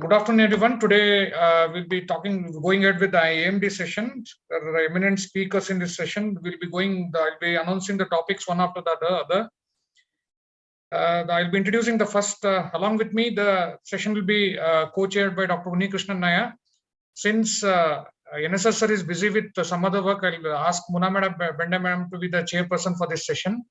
Good afternoon, everyone. Today, we'll be going ahead with the Amd session. There are eminent speakers in this session. I'll be announcing the topics one after the other. I'll be introducing the first, along with me, the session will be co-chaired by Dr. Unnikrishnan Naya. Since NSS sir is busy with some other work, I'll ask Muna Madam, Benda Madam to be the chairperson for this session.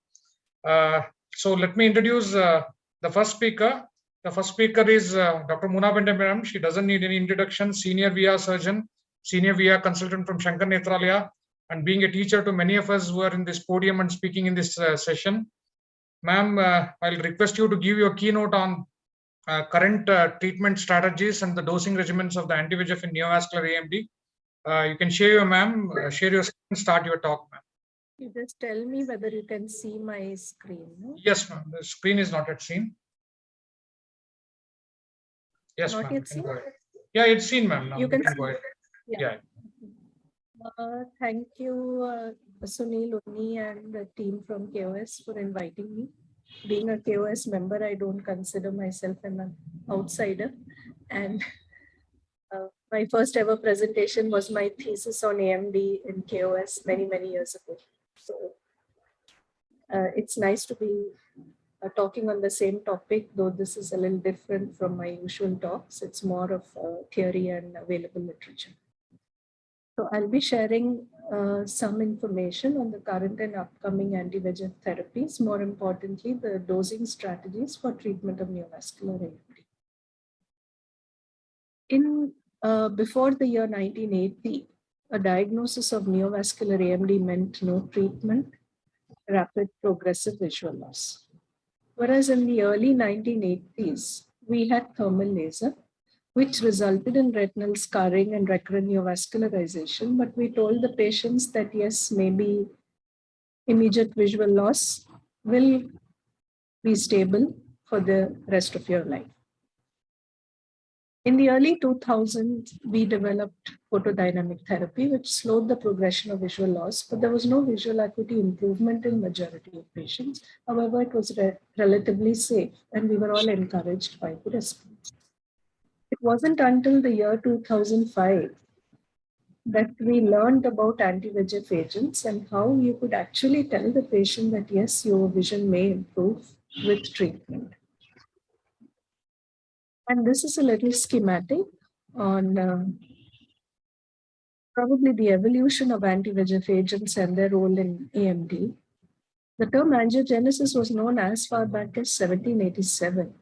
So let me introduce the first speaker. The first speaker is Dr. Muna Benda Madam. She doesn't need any introduction. Senior VR surgeon, senior VR consultant from Shankar Netralaya, and being a teacher to many of us who are in this podium and speaking in this session. Ma'am, I'll request you to give your keynote on current treatment strategies and the dosing regimens of the anti-VEGF in neovascular AMD. You can share your screen, start your talk, ma'am. You just tell me whether you can see my screen. No? Yes, ma'am. The screen is not yet seen. Yes, not yet seen? Yeah, it's seen, ma'am. You can go ahead. Yeah. Thank you, Sunil, Unni, and the team from KOS for inviting me. Being a KOS member, I don't consider myself an outsider. And my first ever presentation was my thesis on AMD in KOS many, many years ago. So it's nice to be talking on the same topic, though this is a little different from my usual talks. It's more of theory and available literature. So I'll be sharing some information on the current and upcoming anti-VEGF therapies, more importantly, the dosing strategies for treatment of neovascular AMD. Before the year 1980, a diagnosis of neovascular AMD meant no treatment, rapid progressive visual loss. Whereas in the early 1980s, we had thermal laser, which resulted in retinal scarring and recurrent neovascularization. But we told the patients that yes, maybe immediate visual loss will be stable for the rest of your life. In the early 2000s, we developed photodynamic therapy, which slowed the progression of visual loss, but there was no visual acuity improvement in majority of patients. However, it was relatively safe, and we were all encouraged by the response. It wasn't until the year 2005 that we learned about anti-VEGF agents and how you could actually tell the patient that yes, your vision may improve with treatment. And this is a little schematic on probably the evolution of anti-VEGF agents and their role in AMD. The term angiogenesis was known as far back as 1787.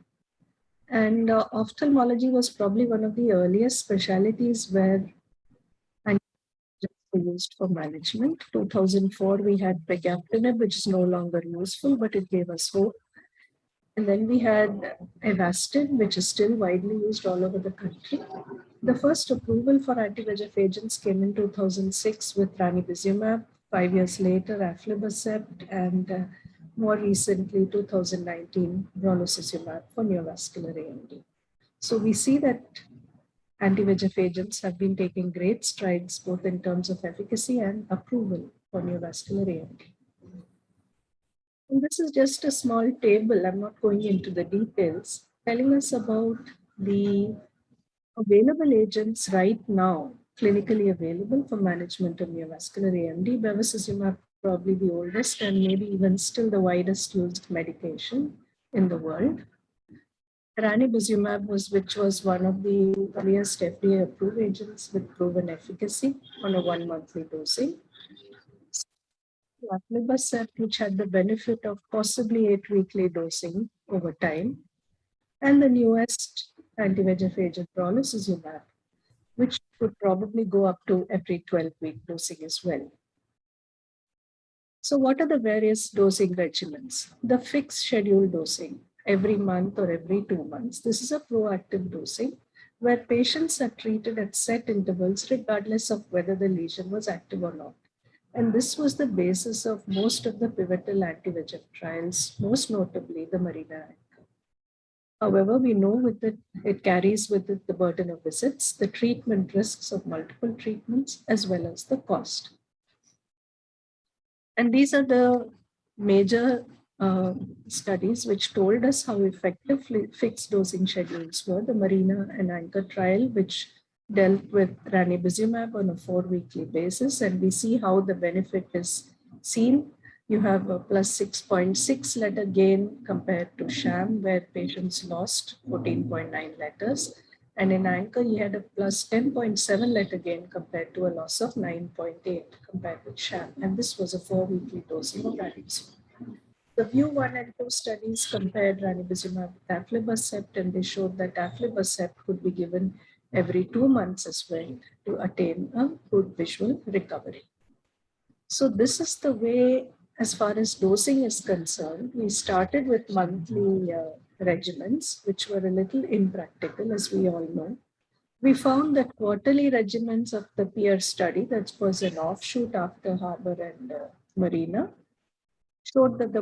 And ophthalmology was probably one of the earliest specialties where antibiotics were used for management. 2004, we had pegamtinib, which is no longer useful, but it gave us hope. And then we had Avastin, which is still widely used all over the country. The first approval for anti-VEGF agents came in 2006 with ranibizumab. 5 years later, aflibercept, and more recently, 2019, brolucizumab for neovascular AMD. So we see that anti-VEGF agents have been taking great strides, both in terms of efficacy and approval for neovascular AMD. And this is just a small table, I'm not going into the details, telling us about the available agents right now, clinically available for management of neovascular AMD. Bevacizumab, probably the oldest and maybe even still the widest used medication in the world. Ranibizumab, which was one of the earliest FDA-approved agents with proven efficacy on a 1-monthly dosing. Aflibercept, which had the benefit of possibly 8-weekly dosing over time, and the newest anti-VEGF agent, brolucizumab, which could probably go up to every 12-week dosing as well. So what are the various dosing regimens? The fixed schedule dosing, every month or every 2 months. This is a proactive dosing where patients are treated at set intervals regardless of whether the lesion was active or not. And this was the basis of most of the pivotal anti-VEGF trials, most notably the Marina. However, we know it carries with it the burden of visits, the treatment risks of multiple treatments, as well as the cost. And these are the major studies which told us how effectively fixed dosing schedules were. The Marina and Anchor trial, which dealt with ranibizumab on a 4-weekly basis, and we see how the benefit is seen. You have a plus 6.6 letter gain compared to sham, where patients lost 14.9 letters. And in Anchor, you had a plus 10.7 letter gain compared to a loss of 9.8 compared with sham. And this was a 4-weekly dosing of ranibizumab. The View 1 and 2 studies compared ranibizumab with aflibercept, and they showed that aflibercept could be given every 2 months as well to attain a good visual recovery. So this is the way, as far as dosing is concerned. We started with monthly regimens, which were a little impractical, as we all know. We found that quarterly regimens of the peer study, that was an offshoot after Harbour and Marina, showed that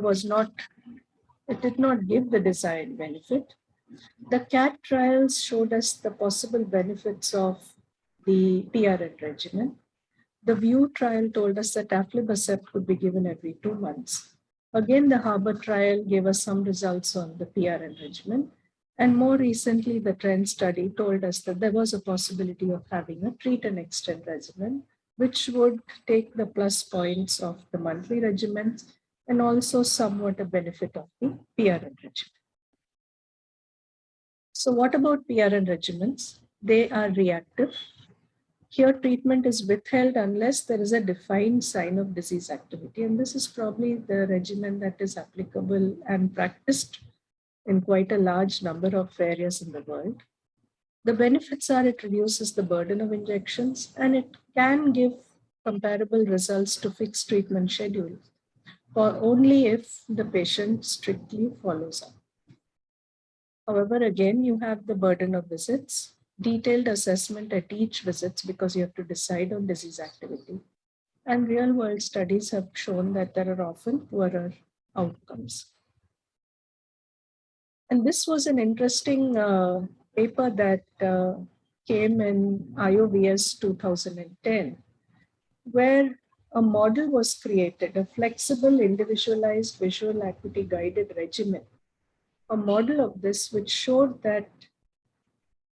it did not give the desired benefit. The CAT trials showed us the possible benefits of the PRN regimen. The View trial told us that aflibercept could be given every 2 months. Again, the Harbour trial gave us some results on the PRN regimen. And more recently, the Trend study told us that there was a possibility of having a treat and extend regimen, which would take the plus points of the monthly regimens and also somewhat a benefit of the PRN regimen. So what about PRN regimens? They are reactive. Here, treatment is withheld unless there is a defined sign of disease activity. And this is probably the regimen that is applicable and practiced in quite a large number of areas in the world. The benefits are it reduces the burden of injections, and it can give comparable results to fixed treatment schedules, or only if the patient strictly follows up. However, again, you have the burden of visits, detailed assessment at each visit because you have to decide on disease activity. And real world studies have shown that there are often poorer outcomes. And this was an interesting paper that came in IOVS 2010, where a model was created, a flexible, individualized visual acuity guided regimen. A model of this which showed that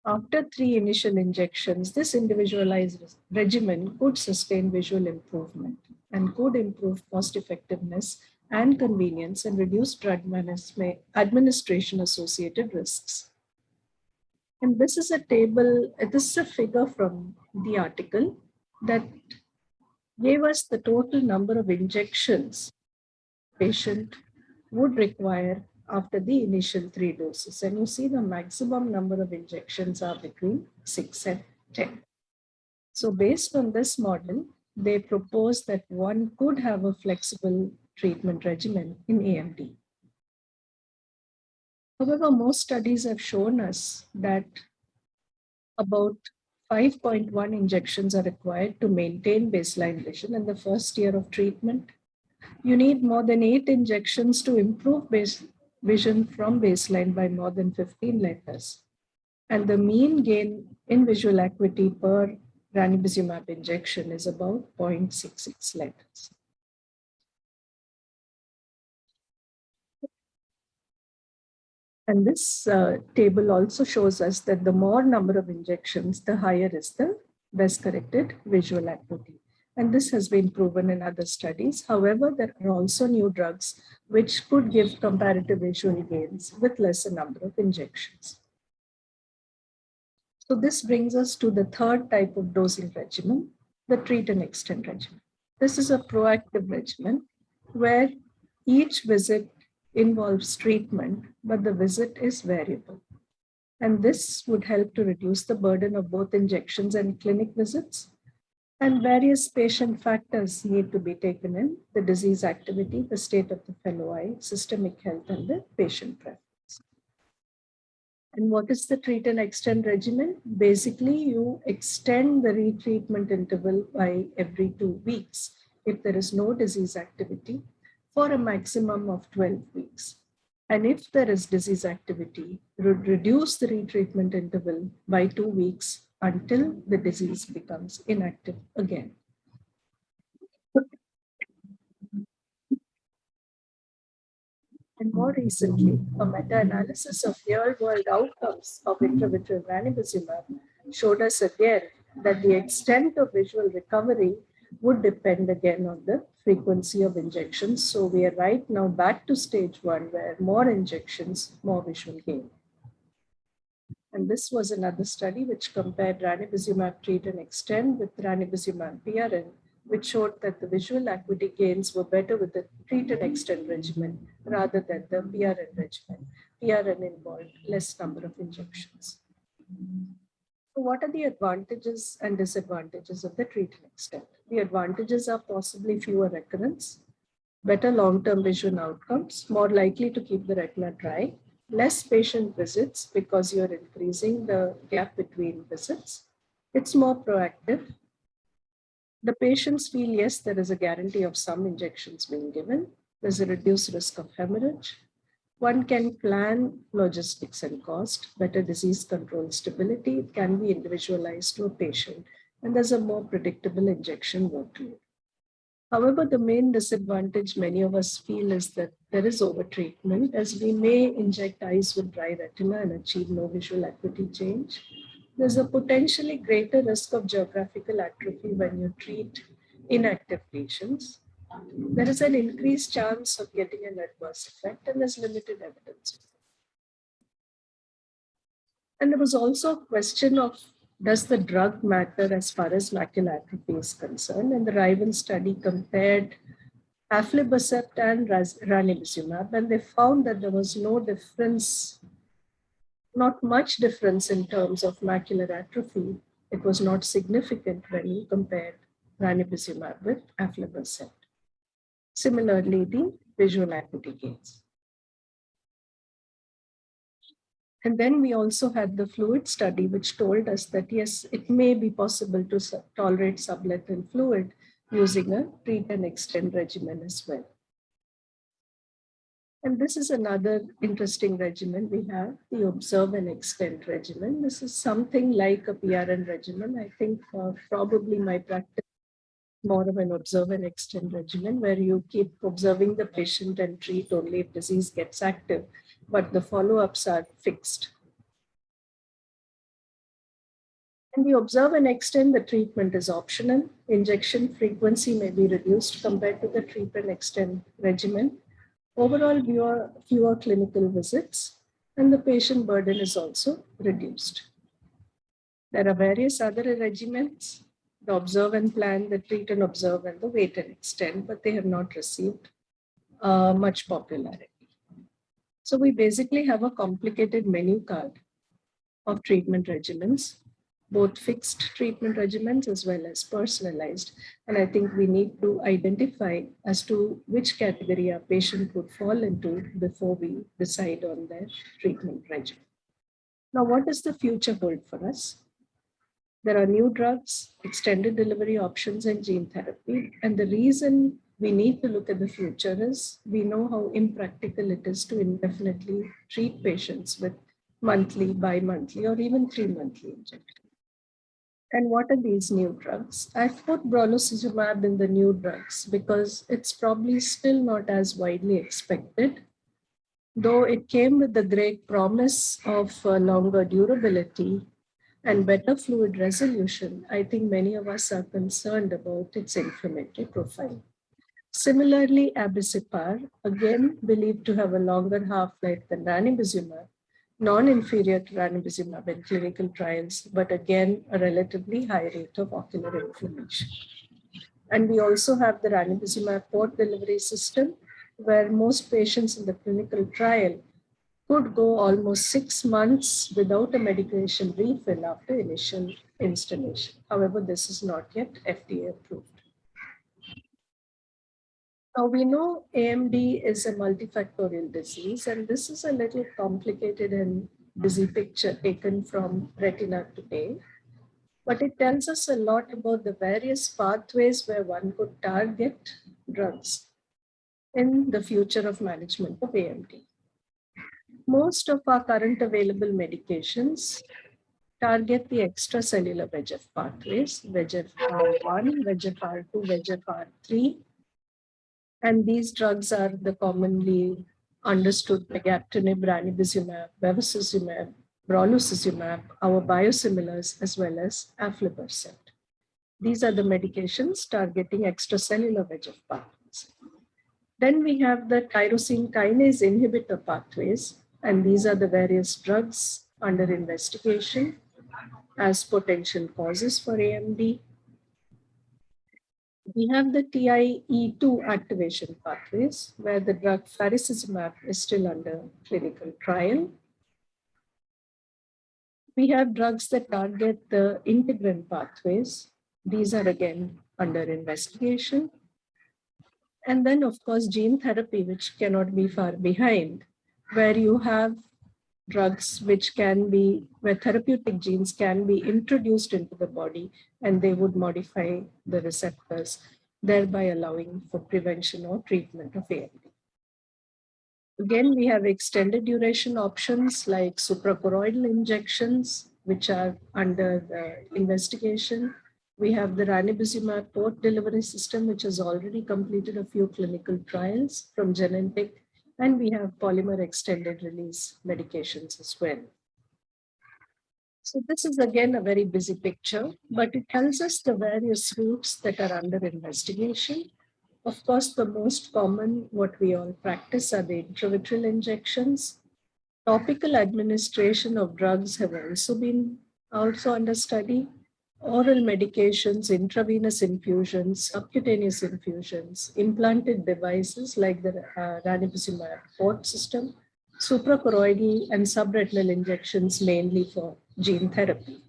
after 3 initial injections, this individualized regimen could sustain visual improvement and could improve cost effectiveness and convenience and reduce drug administration associated risks. And this is a table, this is a figure from the article that gave us the total number of injections patient would require after the initial 3 doses. And you see the maximum number of injections are between 6 and 10. So based on this model, they propose that one could have a flexible treatment regimen in AMD. However, most studies have shown us that about 5.1 injections are required to maintain baseline vision in the first year of treatment. You need more than 8 injections to improve vision from baseline by more than 15 letters. And the mean gain in visual acuity per ranibizumab injection is about 0.66 letters. And this table also shows us that the more number of injections, the higher is the best corrected visual acuity. And this has been proven in other studies. However, there are also new drugs which could give comparative visual gains with lesser number of injections. So this brings us to the third type of dosing regimen, the treat and extend regimen. This is a proactive regimen where each visit involves treatment, but the visit is variable. And this would help to reduce the burden of both injections and clinic visits. And various patient factors need to be taken in: the disease activity, the state of the fellow eye, systemic health, and the patient preference. And what is the treat and extend regimen? Basically, you extend the retreatment interval by every 2 weeks if there is no disease activity for a maximum of 12 weeks. And if there is disease activity, reduce the retreatment interval by 2 weeks until the disease becomes inactive again. And more recently, a meta-analysis of real-world outcomes of intravitreal ranibizumab showed us again that the extent of visual recovery would depend again on the frequency of injections. So we are right now back to stage 1, where more injections, more visual gain. And this was another study which compared ranibizumab treat and extend with ranibizumab PRN, which showed that the visual acuity gains were better with the treat and extend regimen rather than the PRN regimen. PRN involved less number of injections. So what are the advantages and disadvantages of the treat and extend? The advantages are possibly fewer recurrence, better long-term vision outcomes, more likely to keep the retina dry, less patient visits because you're increasing the gap between visits. It's more proactive. The patients feel, yes, there is a guarantee of some injections being given. There's a reduced risk of hemorrhage. One can plan logistics and cost, better disease control stability. It can be individualized to a patient, and there's a more predictable injection workload. However, the main disadvantage many of us feel is that there is overtreatment, as we may inject eyes with dry retina and achieve no visual acuity change. There's a potentially greater risk of geographical atrophy when you treat inactive patients. There is an increased chance of getting an adverse effect, and there's limited evidence. And there was also a question of, does the drug matter as far as macular atrophy is concerned? And the rival study compared aflibercept and ranibizumab, and they found that there was no difference, not much difference in terms of macular atrophy. It was not significant when you compared ranibizumab with aflibercept. Similarly, the visual acuity gains. And then we also had the fluid study, which told us that, yes, it may be possible to tolerate subretinal fluid using a treat and extend regimen as well. And this is another interesting regimen. We have the observe and extend regimen. This is something like a PRN regimen. I think probably my practice more of an observe and extend regimen, where you keep observing the patient and treat only if disease gets active, but the follow-ups are fixed. And the observe and extend, the treatment is optional. Injection frequency may be reduced compared to the treat and extend regimen. Overall, fewer clinical visits, and the patient burden is also reduced. There are various other regimens, the observe and plan, the treat and observe, and the wait and extend, but they have not received much popularity. So we basically have a complicated menu card of treatment regimens, both fixed treatment regimens as well as personalized. And I think we need to identify as to which category a patient would fall into before we decide on their treatment regimen. Now, what does the future hold for us? There are new drugs, extended delivery options, and gene therapy. And the reason we need to look at the future is we know how impractical it is to indefinitely treat patients with monthly, bi-monthly, or even 3-monthly injections. And what are these new drugs? I've put brolucizumab in the new drugs because it's probably still not as widely expected. Though it came with the great promise of longer durability and better fluid resolution, I think many of us are concerned about its inflammatory profile. Similarly, abicipar, again believed to have a longer half-life than ranibizumab, non-inferior to ranibizumab in clinical trials, but again, a relatively high rate of ocular inflammation. And we also have the ranibizumab port delivery system, where most patients in the clinical trial could go almost 6 months without a medication refill after initial installation. However, this is not yet FDA approved. Now we know AMD is a multifactorial disease, and this is a little complicated and busy picture taken from retina today, but it tells us a lot about the various pathways where one could target drugs in the future of management of AMD. Most of our current available medications target the extracellular VEGF pathways, VEGFR1, VEGFR2, VEGFR3. And these drugs are the commonly understood pegaptinib, ranibizumab, bevacizumab, brolucizumab, our biosimilars, as well as aflibercept. These are the medications targeting extracellular VEGF pathways. Then we have the tyrosine kinase inhibitor pathways, and these are the various drugs under investigation as potential causes for AMD. We have the TIE2 activation pathways, where the drug faricimab is still under clinical trial. We have drugs that target the integrin pathways. These are again under investigation. And then, of course, gene therapy, which cannot be far behind, where you have drugs which can be, where therapeutic genes can be introduced into the body and they would modify the receptors, thereby allowing for prevention or treatment of AMD. Again, we have extended duration options like suprachoroidal injections, which are under the investigation. We have the ranibizumab port delivery system, which has already completed a few clinical trials from Genentech, and we have polymer extended release medications as well. So this is again a very busy picture, but it tells us the various routes that are under investigation. Of course, the most common, what we all practice, are the intravitreal injections. Topical administration of drugs have also been under study. Oral medications, intravenous infusions, subcutaneous infusions, implanted devices like the ranibizumab port system, suprachoroidal and subretinal injections mainly for gene therapy.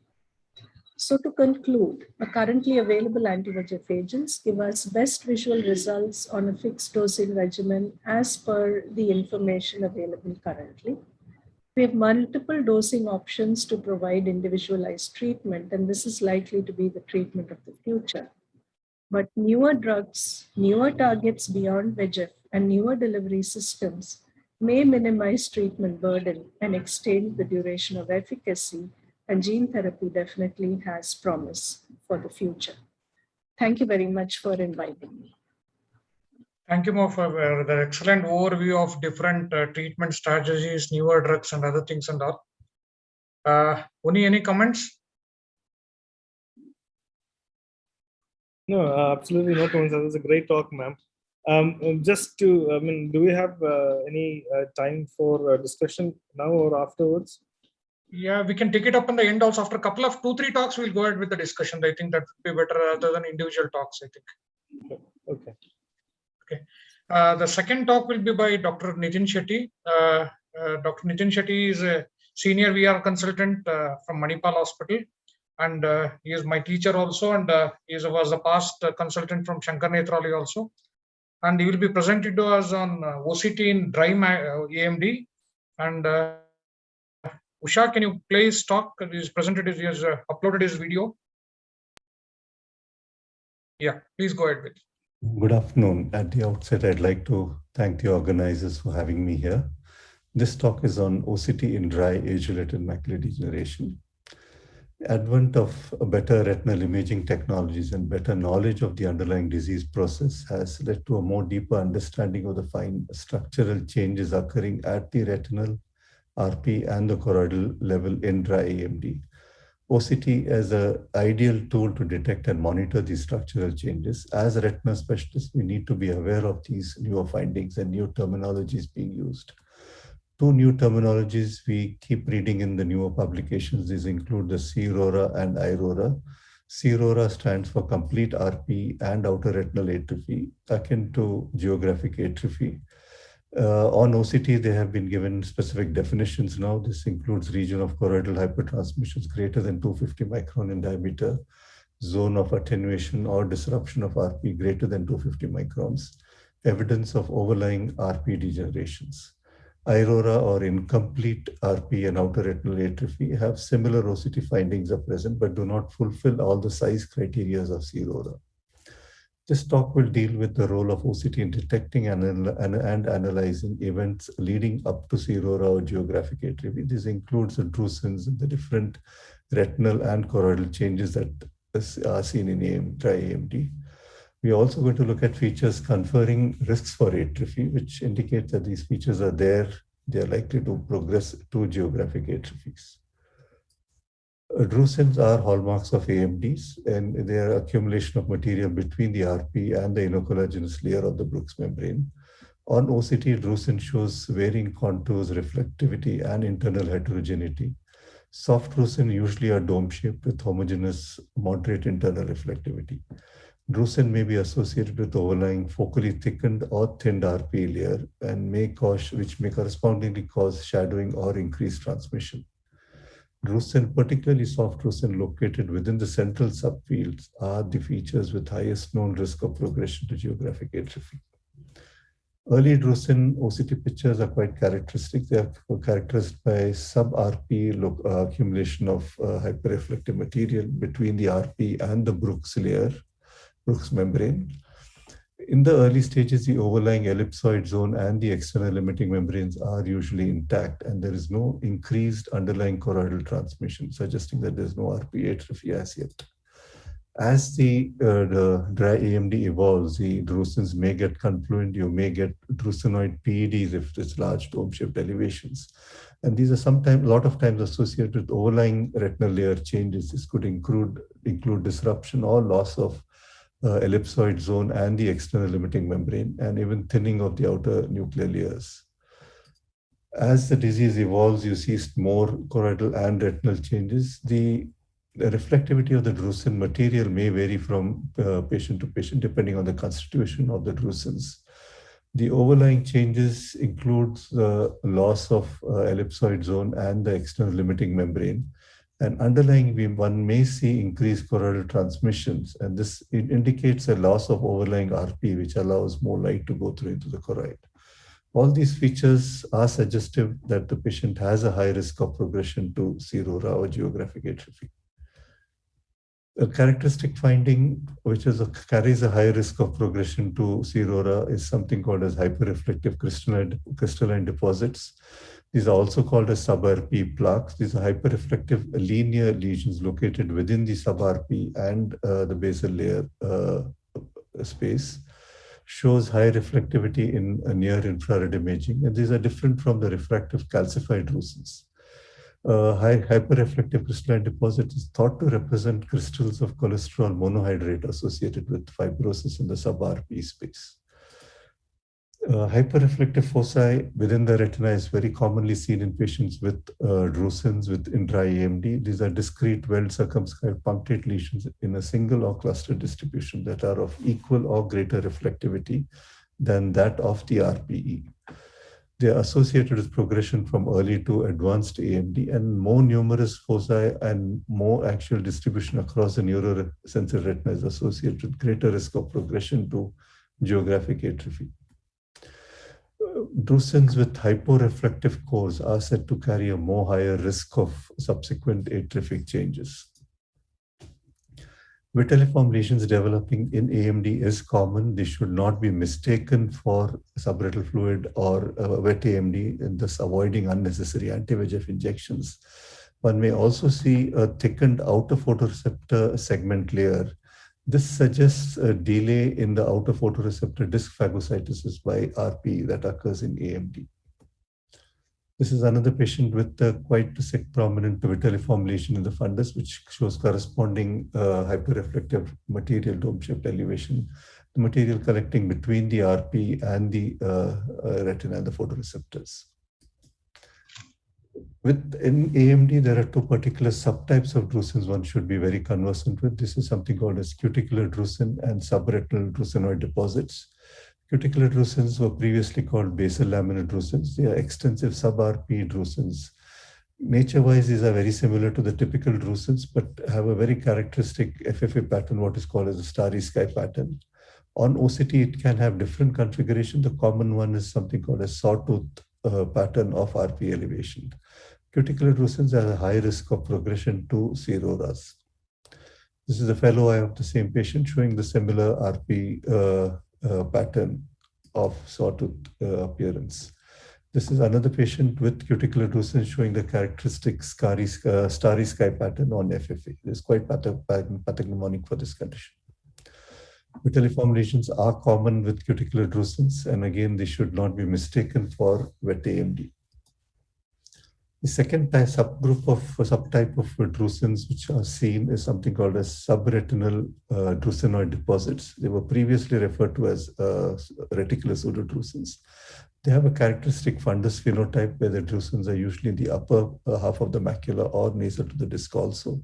So to conclude, the currently available anti-VEGF agents give us best visual results on a fixed dosing regimen as per the information available currently. We have multiple dosing options to provide individualized treatment, and this is likely to be the treatment of the future. But newer drugs, newer targets beyond VEGF, and newer delivery systems may minimize treatment burden and extend the duration of efficacy, and gene therapy definitely has promise for the future. Thank you very much for inviting me. Thank you, Mo, for the excellent overview of different treatment strategies, newer drugs, and other things and all. Uni, any comments? No, absolutely no comments. That was a great talk, ma'am. Just to, do we have any time for discussion now or afterwards? Yeah, we can take it up in the end also. After a couple of 2-3 talks, we'll go ahead with the discussion. I think that would be better rather than individual talks, I think. Okay. Okay. The second talk will be by Dr. Nathan Shetty. Dr. Nathan Shetty is a senior VR consultant from Manipal Hospital, and he is my teacher also, and he was a past consultant from Shankar Nethrology also. And he will be presented to us on OCT in dry AMD. And Usha, can you play his talk? He has uploaded his video. Yeah, please go ahead with it. Good afternoon. At the outset, I'd like to thank the organizers for having me here. This talk is on OCT in dry age-related macular degeneration. The advent of better retinal imaging technologies and better knowledge of the underlying disease process has led to a more deeper understanding of the fine structural changes occurring at the retinal, RP, and the choroidal level in dry AMD. OCT as an ideal tool to detect and monitor these structural changes. As retina specialists, we need to be aware of these newer findings and new terminologies being used. 2 new terminologies we keep reading in the newer publications. These include the CRORA and IRORA. CRORA stands for complete RP and outer retinal atrophy, akin to geographic atrophy. On OCT, they have been given specific definitions now. This includes region of choroidal hypertransmissions greater than 250 micron in diameter, zone of attenuation or disruption of RP greater than 250 microns, evidence of overlying RP degenerations. IRORA or incomplete RP and outer retinal atrophy have similar OCT findings are present, but do not fulfill all the size criteria of CRORA. This talk will deal with the role of OCT in detecting and analyzing events leading up to CRORA or geographic atrophy. This includes the Drosens and the different retinal and choroidal changes that are seen in dry AMD. We're also going to look at features conferring risks for atrophy, which indicates that these features are there. They're likely to progress to geographic atrophies. Drosens are hallmarks of AMDs, and they are accumulation of material between the RP and the inocollagenous layer of the Brooks membrane. On OCT, Droson shows varying contours, reflectivity, and internal heterogeneity. Soft Droson usually are dome-shaped with homogeneous, moderate internal reflectivity. Drusen may be associated with overlying focally thickened or thinned RP layer and which may correspondingly cause shadowing or increased transmission. Drusen, particularly soft Drusen located within the central subfields, are the features with highest known risk of progression to geographic atrophy. Early Drusen OCT pictures are quite characteristic. They are characterized by sub-RP accumulation of hyperreflective material between the RP and the Brooks layer, Brooks membrane. In the early stages, the overlying ellipsoid zone and the external limiting membranes are usually intact, and there is no increased underlying choroidal transmission, suggesting that there's no RP atrophy as yet. As the dry AMD evolves, the Drosens may get confluent. You may get Drosinoid PEDs if it's large dome-shaped elevations. And these are a lot of times associated with overlying retinal layer changes. This could include disruption or loss of ellipsoid zone and the external limiting membrane, and even thinning of the outer nuclear layers. As the disease evolves, you see more choroidal and retinal changes. The reflectivity of the Drusen material may vary from patient to patient depending on the constitution of the Drusens. The overlying changes include the loss of ellipsoid zone and the external limiting membrane. And underlying, one may see increased choroidal transmissions, and this indicates a loss of overlying RP, which allows more light to go through into the choroid. All these features are suggestive that the patient has a high risk of progression to cirrhosis or geographic atrophy. A characteristic finding which carries a high risk of progression to cirrhosis is something called as hyperreflective crystalline deposits. These are also called as sub-RP plaques. These are hyperreflective linear lesions located within the sub-RP and the basal layer space. Shows high reflectivity in near infrared imaging, and these are different from the refractive calcified Drosens. High hyperreflective crystalline deposit is thought to represent crystals of cholesterol monohydrate associated with fibrosis in the sub-RP space. Hyperreflective foci within the retina is very commonly seen in patients with Drosens in dry AMD. These are discrete, well-circumscribed punctate lesions in a single or cluster distribution that are of equal or greater reflectivity than that of the RPE. They are associated with progression from early to advanced AMD, and more numerous foci and more actual distribution across the neurosensory retina is associated with greater risk of progression to geographic atrophy. Drosens with hyporeflective cores are said to carry a more higher risk of subsequent atrophic changes. Vitelliform lesions developing in AMD is common. They should not be mistaken for subretinal fluid or wet AMD, and thus avoiding unnecessary anti-VEGF injections. One may also see a thickened outer photoreceptor segment layer. This suggests a delay in the outer photoreceptor disc phagocytosis by RP that occurs in AMD. This is another patient with a quite sick prominent vitelliform lesion in the fundus, which shows corresponding hyperreflective material dome-shaped elevation, the material collecting between the RP and the retina and the photoreceptors. In AMD, there are two particular subtypes of Drosens one should be very conversant with. This is something called as Scuticular Drusen and Subretinal Drosinoid deposits. Cuticular Drosens were previously called basal laminar Drosens. They are extensive sub-RP Drosens. Nature-wise, these are very similar to the typical Drosens, but have a very characteristic FFA pattern, what is called as a starry sky pattern. On OCT, it can have different configuration. The common one is something called a sawtooth pattern of RP elevation. Cuticular Drosens have a high risk of progression to cirrhosis. This is a fellow eye of the same patient showing the similar RP pattern of sawtooth appearance. This is another patient with cuticular Drosens showing the characteristic starry sky pattern on FFA. It is quite pathognomonic for this condition. Vitelliform lesions are common with cuticular drusens, and again, they should not be mistaken for wet AMD. The second subtype of drusens which are seen is something called as subretinal drosinoid deposits. They were previously referred to as reticular pseudodrusens. They have a characteristic fundus phenotype where the drusens are usually in the upper half of the macula or nasal to the disc also.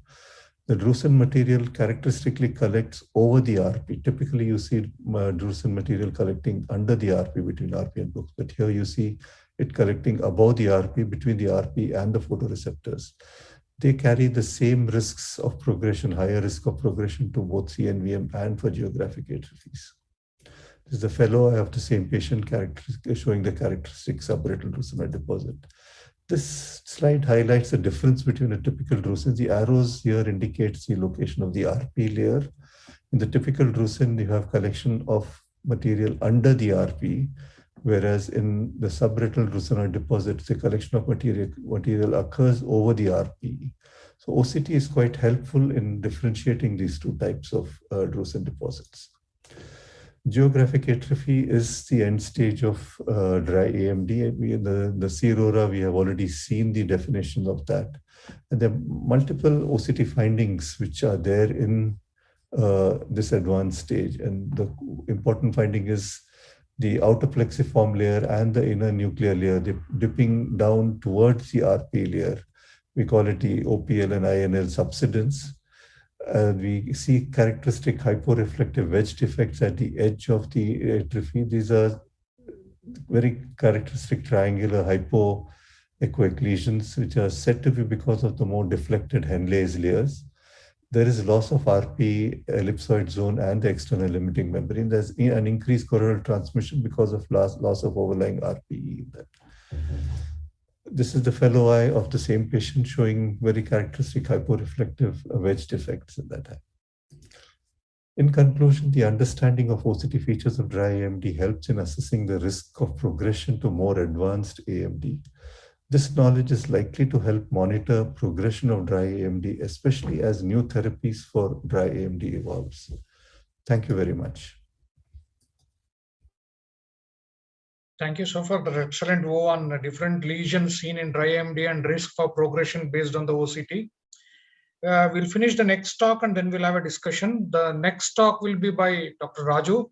The drusen material characteristically collects over the RP. Typically, you see drusen material collecting under the RP between RP and books, but here you see it collecting above the RP, between the RP and the photoreceptors. They carry the same risks of progression, higher risk of progression to both CNVM and for geographic atrophies. This is the fellow eye of the same patient showing the characteristic subretinal drosinoid deposit. This slide highlights the difference between a typical drusen. The arrows here indicates the location of the RP layer. In the typical drusen, you have collection of material under the RP, whereas in the subretinal drosinoid deposits, the collection of material occurs over the RP. So OCT is quite helpful in differentiating these two types of drusen deposits. Geographic atrophy is the end stage of dry AMD. In the CRORA, we have already seen the definition of that. And there are multiple OCT findings which are there in this advanced stage. And the important finding is the outer plexiform layer and the inner nuclear layer, dipping down towards the RP layer. We call it the OPL and INL subsidence. We see characteristic hyporeflective wedge defects at the edge of the atrophy. These are very characteristic triangular hypoechoic lesions, which are said to be because of the more deflected Henle's layers. There is loss of RP, ellipsoid zone, and the external limiting membrane. There's an increased coronal transmission because of loss of overlying RPE. This is the fellow eye of the same patient showing very characteristic hyporeflective wedge defects in that eye. In conclusion, the understanding of OCT features of dry AMD helps in assessing the risk of progression to more advanced AMD. This knowledge is likely to help monitor progression of dry AMD, especially as new therapies for dry AMD evolves. Thank you very much. Thank you, sir, for the excellent view on different lesions seen in dry AMD and risk for progression based on the OCT. We'll finish the next talk and then we'll have a discussion. The next talk will be by Dr. Raju.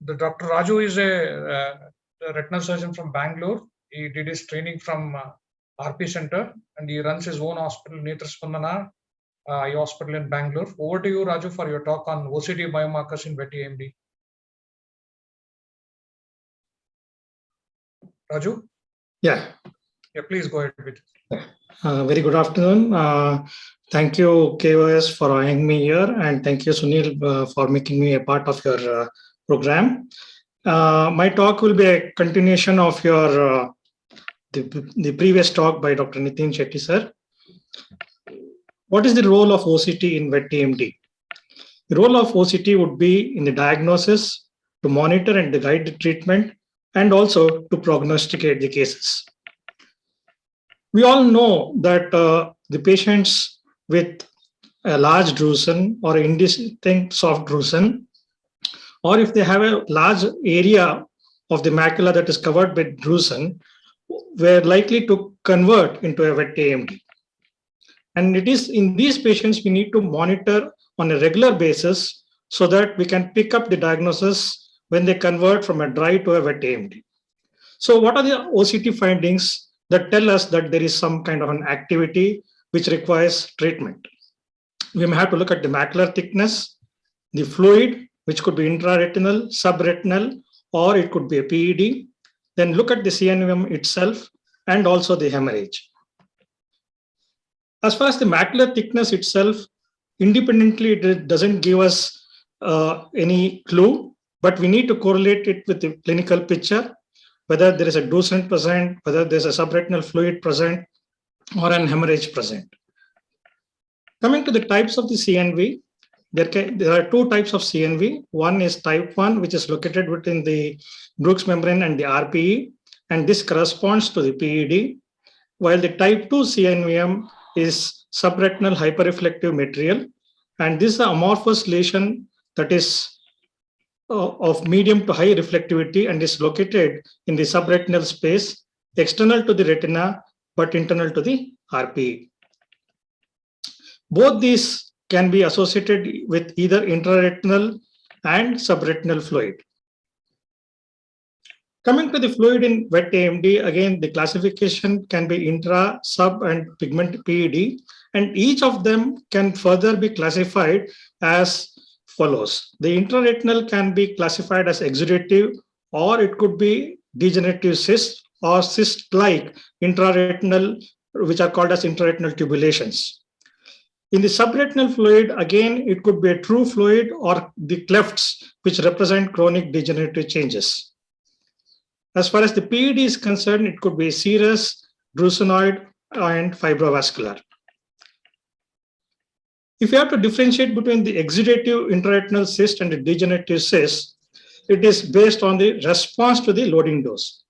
Dr. Raju is a retinal surgeon from Bangalore. He did his training from RP Center and he runs his own hospital, Netraspandana Eye Hospital in Bangalore. Over to you, Raju, for your talk on OCT biomarkers in wet AMD. Raju? Yeah. Yeah, please go ahead with it. Very good afternoon. Thank you, KOS, for having me here, and thank you, Sunil, for making me a part of your program. My talk will be a continuation of your the previous talk by Dr. Nathan Shetty, sir. What is the role of OCT in wet AMD? The role of OCT would be in the diagnosis, to monitor and to guide the treatment, and also to prognosticate the cases. We all know that the patients with a large drusen or indistinct soft drusen, or if they have a large area of the macula that is covered with drusen, were likely to convert into a wet AMD. And it is in these patients we need to monitor on a regular basis so that we can pick up the diagnosis when they convert from a dry to a wet AMD. So what are the OCT findings that tell us that there is some kind of an activity which requires treatment? We may have to look at the macular thickness, the fluid, which could be intraretinal, subretinal, or it could be a PED. Then look at the CNVM itself and also the hemorrhage. As far as the macular thickness itself, independently, it doesn't give us any clue, but we need to correlate it with the clinical picture, whether there is a Drusen present, whether there's a subretinal fluid present, or an hemorrhage present. Coming to the types of the CNV, there are two types of CNV. One is type 1, which is located within the Bruch's membrane and the RPE, and this corresponds to the PED, while the type 2 CNVM is subretinal hyperreflective material, and this is an amorphous lesion that is of medium to high reflectivity and is located in the subretinal space, external to the retina, but internal to the RPE. Both these can be associated with either intraretinal and subretinal fluid. Coming to the fluid in wet AMD, again, the classification can be intra, sub, and pigment PED, and each of them can further be classified as follows. The intraretinal can be classified as exudative, or it could be degenerative cysts or cyst-like intraretinal, which are called as intraretinal tubulations. In the subretinal fluid, again, it could be a true fluid or the clefts, which represent chronic degenerative changes. As far as the PED is concerned, it could be serous, Drosinoid, and fibrovascular. If you have to differentiate between the exudative intraretinal cyst and the degenerative cyst, it is based on the response to the loading dose.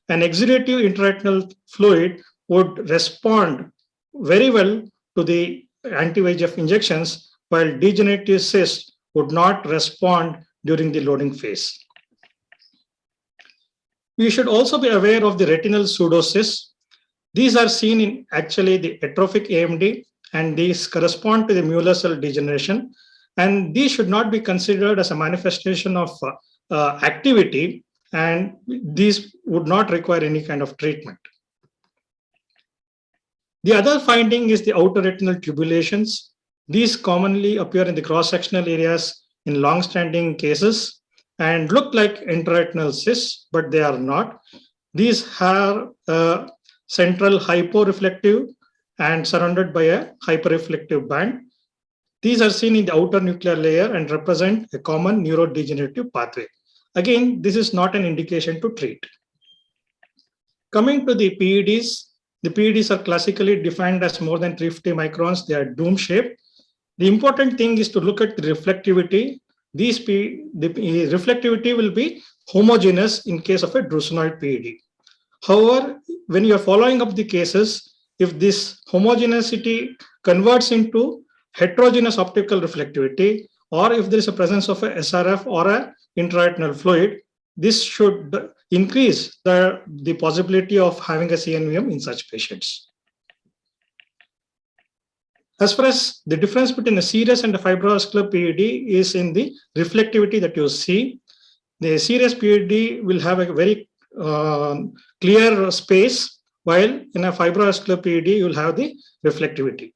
An exudative intraretinal fluid would respond very well to the anti-VEGF injections, while degenerative cyst would not respond during the loading phase. We should also be aware of the retinal pseudocysts. These are seen in actually the atrophic AMD, and these correspond to the Mueller cell degeneration. And these should not be considered as a manifestation of activity, and these would not require any kind of treatment. The other finding is the outer retinal tubulations. These commonly appear in the cross-sectional areas in long-standing cases and look like intraretinal cysts, but they are not. These have a central hyporeflective and surrounded by a hyperreflective band. These are seen in the outer nuclear layer and represent a common neurodegenerative pathway. Again, this is not an indication to treat. Coming to the PEDs are classically defined as more than 350 microns. They are dome shaped. The important thing is to look at the reflectivity. The reflectivity will be homogeneous in case of a Drosinoid PED. However, when you are following up the cases, if this homogeneity converts into heterogeneous optical reflectivity, or if there is a presence of a SRF or a intraretinal fluid, this should increase the possibility of having a CNVM in such patients. As far as the difference between a serous and a fibrovascular PED is in the reflectivity that you see. The serous PED will have a very clear space, while in a fibrovascular PED, you will have the reflectivity.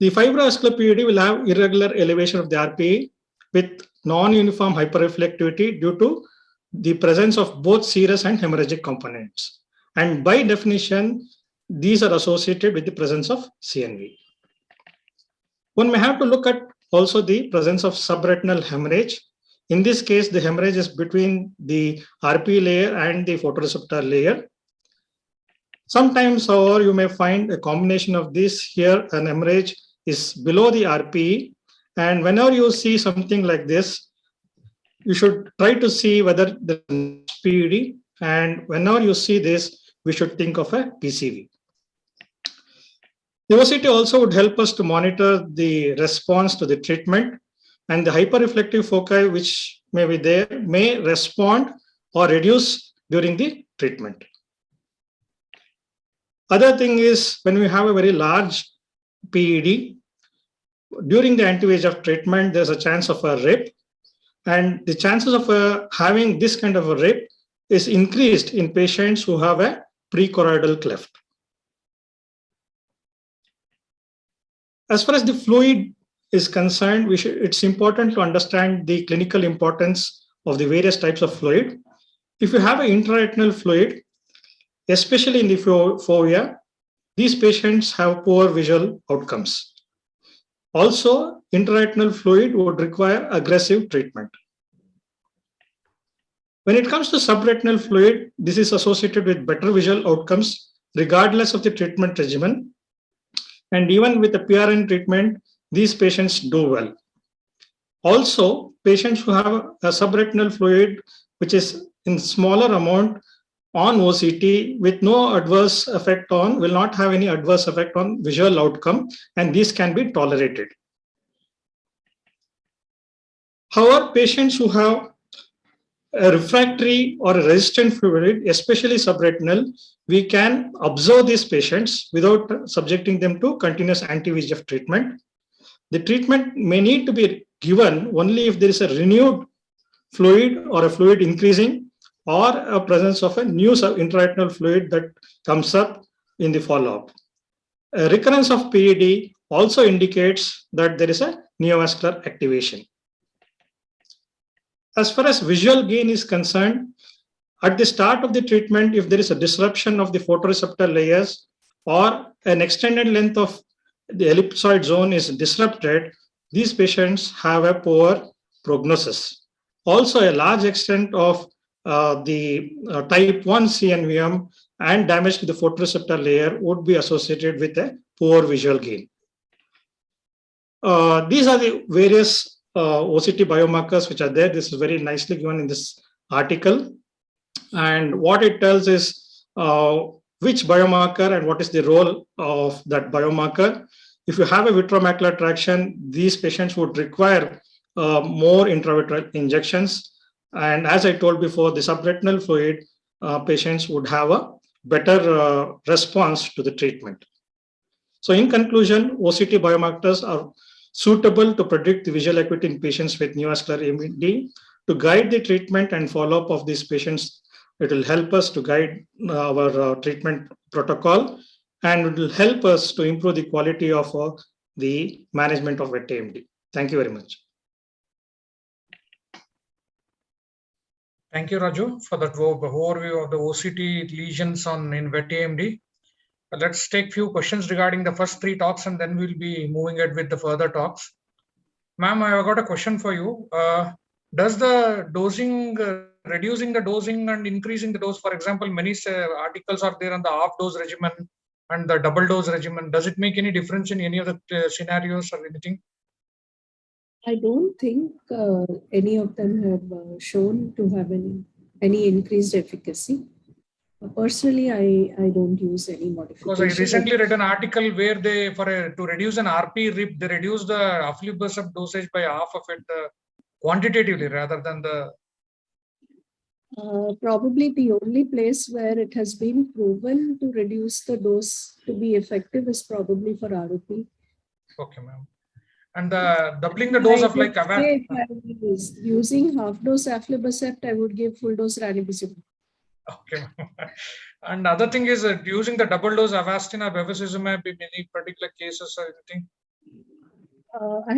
The fibrovascular PED will have irregular elevation of the RPE with non-uniform hyperreflectivity due to the presence of both serous and hemorrhagic components. And by definition, these are associated with the presence of CNV. One may have to look at also the presence of subretinal hemorrhage. In this case, the hemorrhage is between the RPE layer and the photoreceptor layer. Sometimes, however, you may find a combination of this. Here, an hemorrhage is below the RPE. And whenever you see something like this, you should try to see whether the PED, and whenever you see this, we should think of a PCV. The OCT also would help us to monitor the response to the treatment, and the hyperreflective foci which may be there may respond or reduce during the treatment. Other thing is, when we have a very large PED, during the anti-VEGF treatment, there's a chance of a rip, and the chances of having this kind of a rip is increased in patients who have a prechoroidal cleft. As far as the fluid is concerned, it's important to understand the clinical importance of the various types of fluid. If you have an intraretinal fluid, especially in the fovea, these patients have poor visual outcomes. Also, intraretinal fluid would require aggressive treatment. When it comes to subretinal fluid, this is associated with better visual outcomes regardless of the treatment regimen. And even with the PRN treatment, these patients do well. Also, patients who have a subretinal fluid, which is in smaller amount on OCT with no adverse effect on, will not have any adverse effect on visual outcome, and these can be tolerated. However, patients who have a refractory or a resistant fluid, especially subretinal, we can observe these patients without subjecting them to continuous anti-VEGF treatment. The treatment may need to be given only if there is a renewed fluid or a fluid increasing or a presence of a new intraretinal fluid that comes up in the follow-up. A recurrence of PED also indicates that there is a neovascular activation. As far as visual gain is concerned, at the start of the treatment, if there is a disruption of the photoreceptor layers or an extended length of the ellipsoid zone is disrupted, these patients have a poor prognosis. Also, a large extent of the type 1 CNVM and damage to the photoreceptor layer would be associated with a poor visual gain. These are the various OCT biomarkers which are there. This is very nicely given in this article. And what it tells is which biomarker and what is the role of that biomarker. If you have a vitreomacular traction, these patients would require more intravitreal injections. And as I told before, the subretinal fluid patients would have a better response to the treatment. So in conclusion, OCT biomarkers are suitable to predict the visual acuity in patients with neovascular AMD. To guide the treatment and follow-up of these patients, it will help us to guide our treatment protocol, and it will help us to improve the quality of the management of Wet AMD. Thank you very much. Thank you, Raju, for that overview of the OCT lesions in Wet AMD. Let's take few questions regarding the first three talks, and then we'll be moving ahead with the further talks. Ma'am, I've got a question for you. Does the dosing, reducing the dosing and increasing the dose, for example, many articles are there on the half-dose regimen and the double-dose regimen. Does it make any difference in any of the scenarios or anything? I don't think any of them have shown to have any increased efficacy. Personally, I don't use any modification. Because I recently read an article where they, to reduce an RP rip, they reduce the aflibercept dosage by half of it quantitatively rather than the. Probably the only place where it has been proven to reduce the dose to be effective is probably for ROP. Okay, ma'am. And doubling the dose of like if I was using half dose aflibercept, I would give full dose ranibizumab. Okay. And other thing is using the double dose Avastin or bevacizumab in any particular cases or anything? I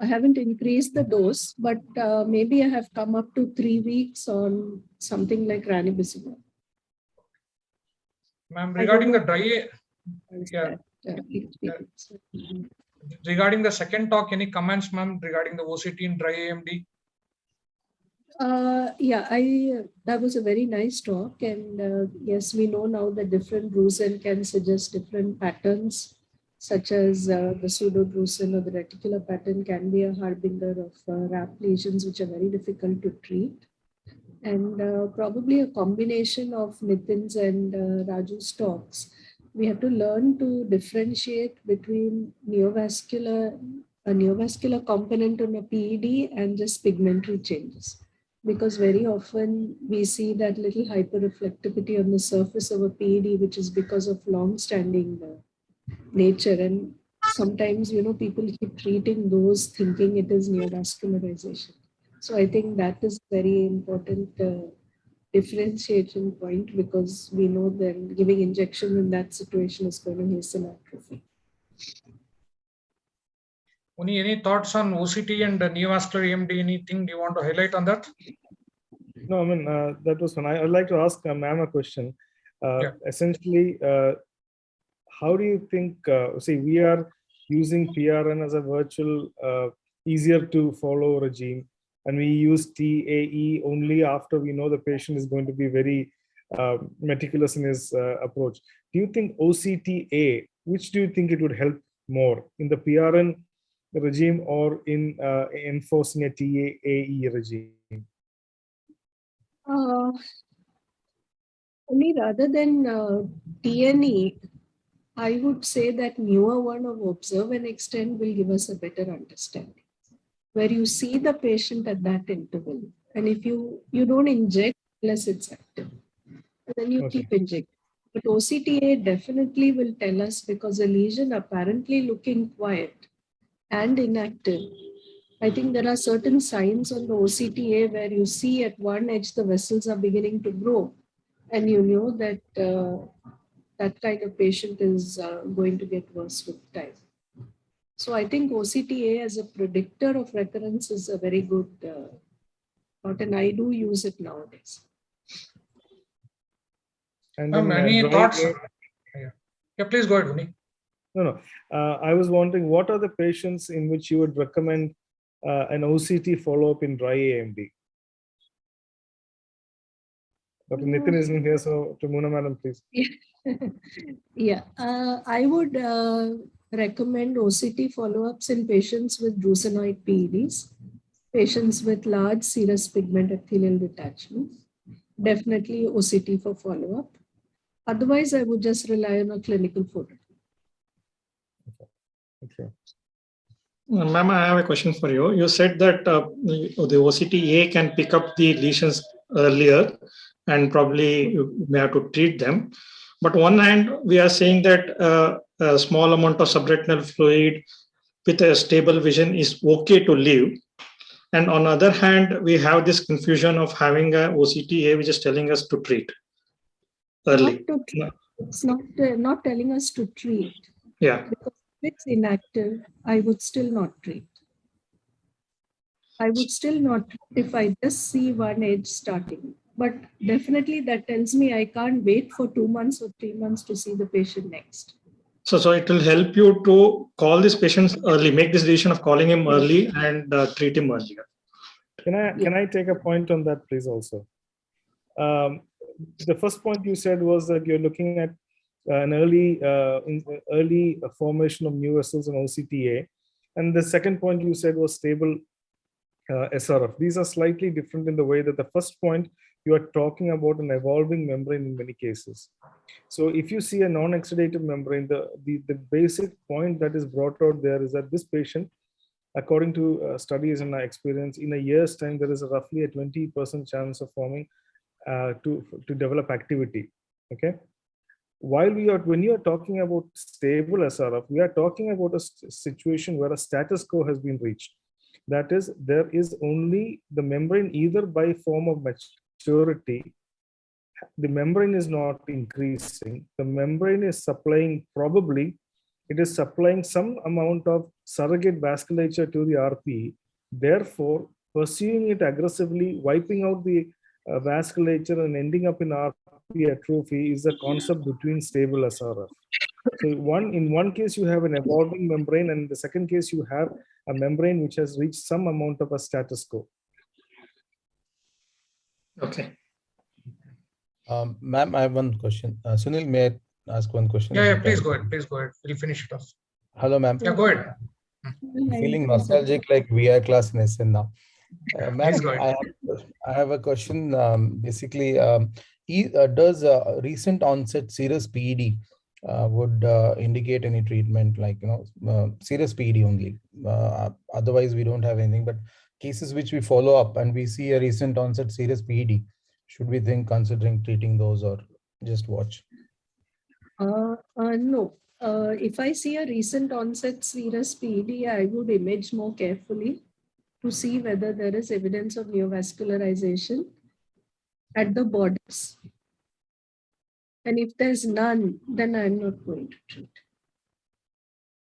haven't increased the dose, but maybe I have come up to 3 weeks on something like ranibizumab. Ma'am, regarding the dry, regarding the second talk, any comments, ma'am, regarding the OCT in dry AMD? That was a very nice talk, and yes, we know now that different Drusen can suggest different patterns, such as the pseudo-Drusen or the reticular pattern can be a harbinger of RAP lesions, which are very difficult to treat. And probably a combination of Nitin's and Raju's talks. We have to learn to differentiate between a neovascular component on a PED and just pigmentary changes. Because very often we see that little hyperreflectivity on the surface of a PED, which is because of long-standing nature. And sometimes, people keep treating those thinking it is neovascularization. So I think that is very important differentiation point, because we know that giving injection in that situation is going to hasten atrophy. Any thoughts on OCT and neovascular AMD? Anything you want to highlight on that? No, I mean, that was fun. I'd like to ask ma'am a question. Essentially, how do you think, see, we are using PRN as a virtual, easier to follow regime, and we use TAE only after we know the patient is going to be very meticulous in his approach. Do you think OCTA, which do you think it would help more, in the PRN regime or in enforcing a TAE regime? Only rather than TNE, I would say that newer one of observe and extend will give us a better understanding. where you see the patient at that interval. And if you don't inject unless it's active, and then you keep injecting. But OCTA definitely will tell us, because a lesion apparently looking quiet and inactive. I think there are certain signs on the OCTA where you see at one edge the vessels are beginning to grow, and you know that that kind of patient is going to get worse with time. So I think OCTA as a predictor of recurrence is a very good thought, and I do use it nowadays. And any thoughts? Yeah, please go ahead, Uni. No. I was wondering, what are the patients in which you would recommend an OCT follow-up in dry AMD? Dr. Nathan isn't here, so to Muna Madam, please. Yeah, I would recommend OCT follow-ups in patients with Drosinoid PEDs, patients with large serous pigment epithelial detachment. Definitely OCT for follow-up. Otherwise, I would just rely on a clinical photo. Okay. Ma'am, I have a question for you. You said that the OCTA can pick up the lesions earlier and probably you may have to treat them. But on one hand, we are saying that a small amount of subretinal fluid with a stable vision is okay to leave. And on the other hand, we have this confusion of having a OCTA which is telling us to treat early. It's not telling us to treat. Yeah. Because if it's inactive, I would still not treat. I would still not treat if I just see one edge starting. But definitely that tells me I can't wait for 2 months or 3 months to see the patient next. So it will help you to call these patients early, make this decision of calling him early and treat him earlier. Can I take a point on that, please, also? The first point you said was that you're looking at an early formation of new vessels in OCTA. And the second point you said was stable SRF. These are slightly different in the way that the first point, you are talking about an evolving membrane in many cases. So if you see a non-exudative membrane, the basic point that is brought out there is that this patient, according to studies and my experience, in a year's time, there is roughly a 20% chance of forming to develop activity. Okay. When you are talking about stable SRF, we are talking about a situation where a status quo has been reached. That is, there is only the membrane, either by form of maturity, the membrane is not increasing. The membrane is supplying, probably, it is supplying some amount of surrogate vasculature to the RPE. Therefore, pursuing it aggressively, wiping out the vasculature and ending up in RPE atrophy is a concept between stable SRF. So in one case, you have an evolving membrane, and in the second case, you have a membrane which has reached some amount of a status quo. Okay. Ma'am, I have one question. Sunil, may I ask one question? Yeah, please go ahead. Please go ahead. We'll finish it off. Hello, ma'am. Yeah, go ahead. I'm feeling nostalgic like VR class in SN now. Ma'am, I have a question. Basically, does recent onset serous PED would indicate any treatment, like, serous PED only? Otherwise, we don't have anything. But cases which we follow up and we see a recent onset serous PED, should we think considering treating those or just watch? No. If I see a recent onset serous PED, I would image more carefully to see whether there is evidence of neovascularization at the borders. And if there's none, then I'm not going to treat.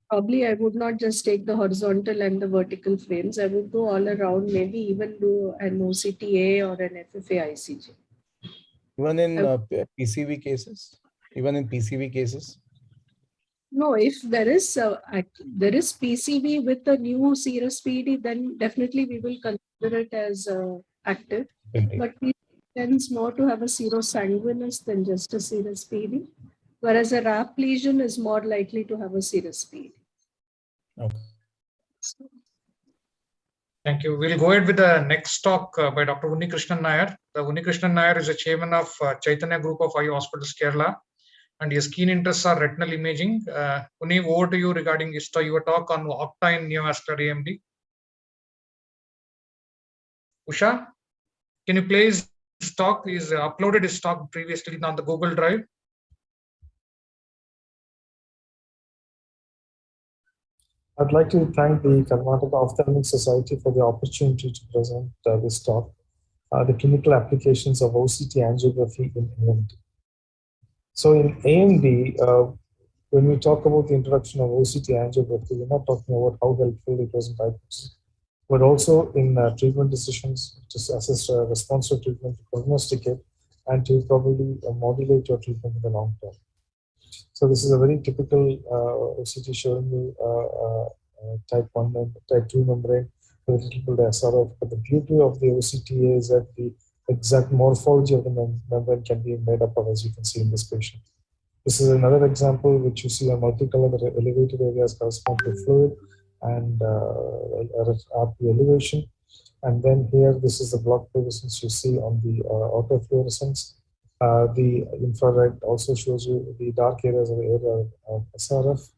Probably I would not just take the horizontal and the vertical frames. I would go all around, maybe even do an OCTA or an FFA ICG. Even in PCV cases? Even in PCV cases? No, if there is PCV with a new serous PED, then definitely we will consider it as active. But it tends more to have a serosanguinous than just a serous PED, whereas a RAP lesion is more likely to have a serous PED. Okay. Thank you. We'll go ahead with the next talk by Dr. Unnikrishnan Nair. The Unnikrishnan Nair is a chairman of Chaitanya Group of Eye Hospitals, Kerala, and his keen interests are retinal imaging. Unni, over to you regarding your talk on Oct in neovascular AMD. Usha, can you play his talk? He's uploaded his talk previously on the Google Drive. I'd like to thank the Karnataka Ophthalmic Society for the opportunity to present this talk, the clinical applications of OCT angiography in AMD. So in AMD, when we talk about the introduction of OCT angiography, we're not talking about how helpful it was in diagnosis, but also in treatment decisions to assess response to treatment, to prognosticate, and to probably modulate your treatment in the long term. So this is a very typical OCT showing you type 1 and type 2 membrane with a little bit of SRF. But the beauty of the OCT is that the exact morphology of the membrane can be made up of, as you can see in this patient. This is another example which you see on multicolored elevated areas correspond to fluid and RP elevation. And then here, this is the blood fluorescence you see on the autofluorescence. The infrared also shows you the dark areas of the area of SRF,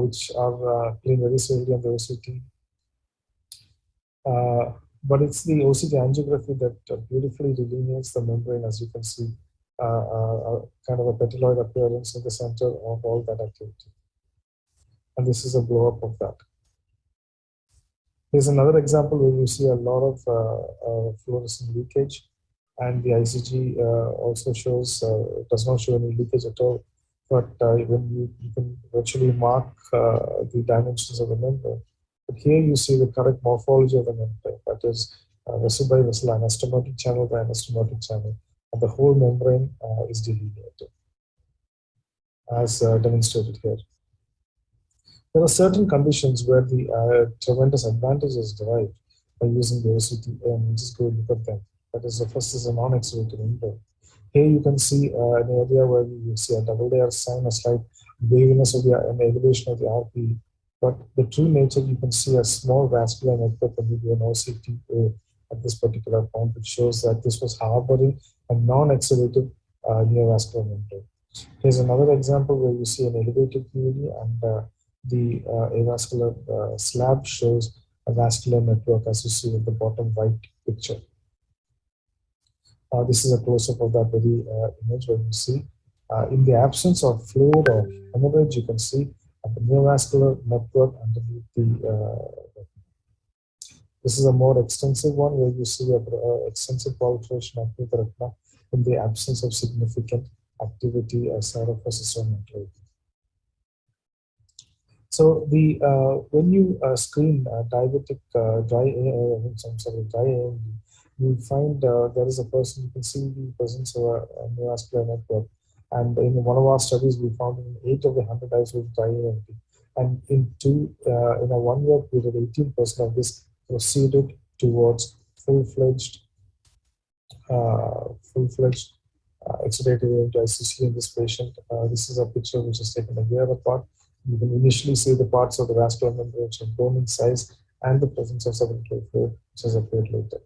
which are playing very severely on the OCT. But it's the OCT angiography that beautifully delineates the membrane, as you can see, kind of a petalloid appearance in the center of all that activity. And this is a blow up of that. Here's another example where you see a lot of fluorescent leakage, and the ICG also shows, does not show any leakage at all. But when you can virtually mark the dimensions of the membrane. But here you see the correct morphology of the membrane, that is vessel by vessel, anastomotic channel by anastomotic channel, and the whole membrane is delineated, as demonstrated here. There are certain conditions where the tremendous advantage is derived by using the OCT, and just go look at them. That is, the first is a non-exudative membrane. Here you can see an area where you see a double layer sign, a slight waviness of an elevation of the RP. But the true nature, you can see a small vascular network when you do an OCT at this particular point, which shows that this was harboring a non-exudative neovascular membrane. Here's another example where you see an elevated PUD, and the avascular slab shows a vascular network, as you see at the bottom right picture. This is a close-up of that very image where you see, in the absence of fluid or hemorrhage, you can see a neovascular network underneath the. This is a more extensive one where you see a extensive proliferation of the retina in the absence of significant activity outside of a. So the when you screen diabetic dry AMD, you find there is a person, you can see the presence of a neovascular network. And in one of our studies, we found in 8 of the 100 eyes with dry AMD. And in a 1 year period, 18% of this proceeded towards full-fledged exudative AMD ICC in this patient. This is a picture which is taken a year apart. You can initially see the parts of the vascular membrane which have grown in size and the presence of subretinal fluid, which has appeared later.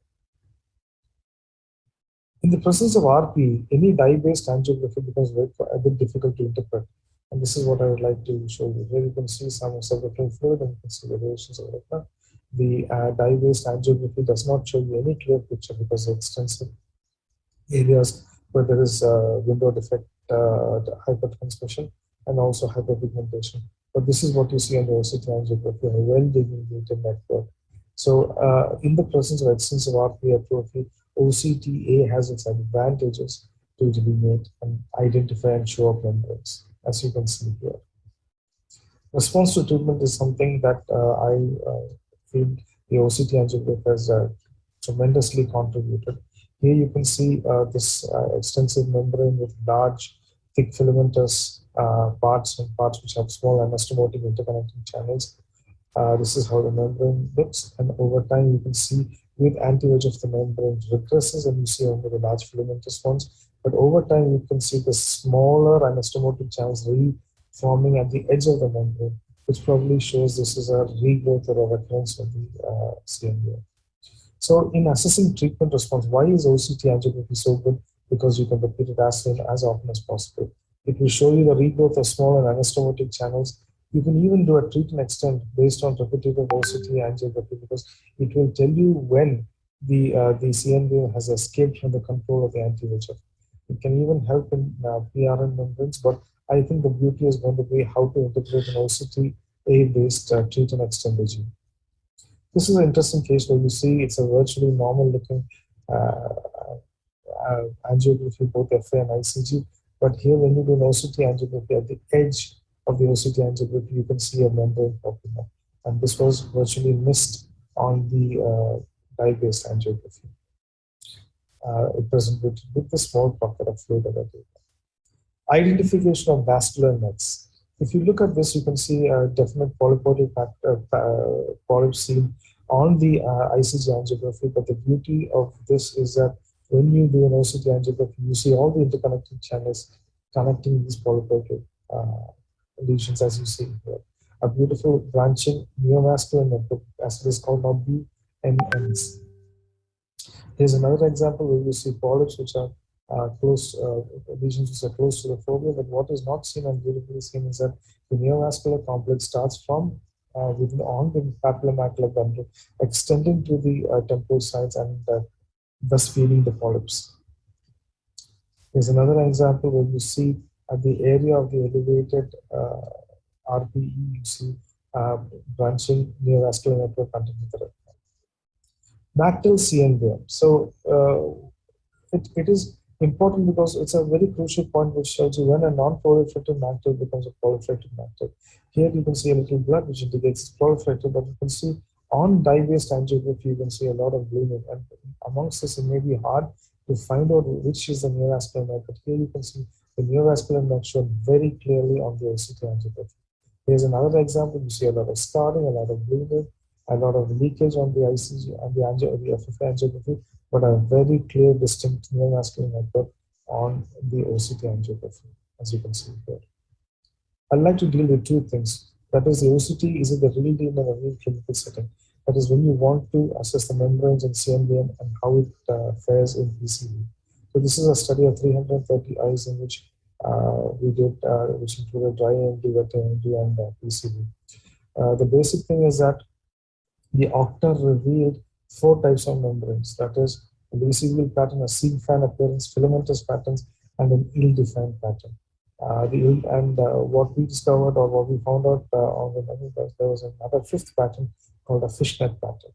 In the presence of RP, any dye-based angiography becomes a bit difficult to interpret. And this is what I would like to show you. Here you can see some subretinal fluid and you can see the variations of retina. The dye-based angiography does not show you any clear picture because of extensive areas where there is window defect, hypertransmission, and also hyperpigmentation. But this is what you see on the OCT angiography, a well-delineated network. So in the presence of extensive RP atrophy, OCTA has its advantages to delineate and identify and show up membranes, as you can see here. Response to treatment is something that I feel the OCT angiography has tremendously contributed. Here you can see this extensive membrane with large, thick filamentous parts and parts which have small anastomotic interconnecting channels. This is how the membrane looks, and over time you can see with anti-VEGF the membrane regresses and you see only the large filamentous ones. But over time you can see the smaller anastomotic channels reforming at the edge of the membrane, which probably shows this is a regrowth or a recurrence of the CMV. So in assessing treatment response, why is OCT angiography so good? Because you can repeat it as often as possible. It will show you the regrowth of small and anastomotic channels. You can even do a treat and extend based on repetitive OCT angiography because it will tell you when the CNV has escaped from the control of the anti-VEGF. It can even help in PRN membranes, but I think the beauty is going to be how to integrate an OCTA-based treat and extend regime. This is an interesting case where you see it's a virtually normal looking angiography, both FA and ICG. But here, when you do an OCT angiography, at the edge of the OCT angiography, you can see a membrane popping up. And this was virtually missed on the dye-based angiography. It presented with the small pocket of fluid at that. Identification of vascular nets. If you look at this, you can see a definite polypoidal polyp seen on the ICG angiography. But the beauty of this is that when you do an OCT angiography, you see all the interconnecting channels connecting these polypoidal lesions, as you see here. A beautiful branching neovascular network, as it is called now, BMNs. Here's another example where you see polyps which are close, lesions which are close to the fovea, but what is not seen and beautifully seen is that the neovascular complex starts from within on the papillomacular bundle, extending to the temporal sides and thus feeding the polyps. Here's another example where you see at the area of the elevated RPE, you see branching neovascular network underneath the retina. Mactal CNVM. So it is important because it's a very crucial point which shows you when a non-proliferative mactal becomes a proliferative mactal. Here you can see a little blood which indicates it's proliferative, but you can see on dye-based angiography you can see a lot of bleeding, and amongst this it may be hard to find out which is the neovascular net, but here you can see the neovascular net shown very clearly on the OCT angiography. Here's another example. You see a lot of scarring, a lot of bleeding, a lot of leakage on the ICG and the FFA angiography, but a very clear, distinct neovascular network on the OCT angiography, as you can see here. I'd like to deal with two things. That is, the OCT, is it the real deal in a real clinical setting? That is when you want to assess the membranes in CNVM and how it fares in PCV. So this is a study of 330 eyes in which we did, which included Dry Age, Wet Amd, and PCV. The basic thing is that the Octa revealed 4 types of membranes. That is, a vesicular pattern, a C-fan appearance, filamentous patterns, and an ill-defined pattern. What we discovered, or what we found out on the menu, there was another 5th pattern called a fishnet pattern.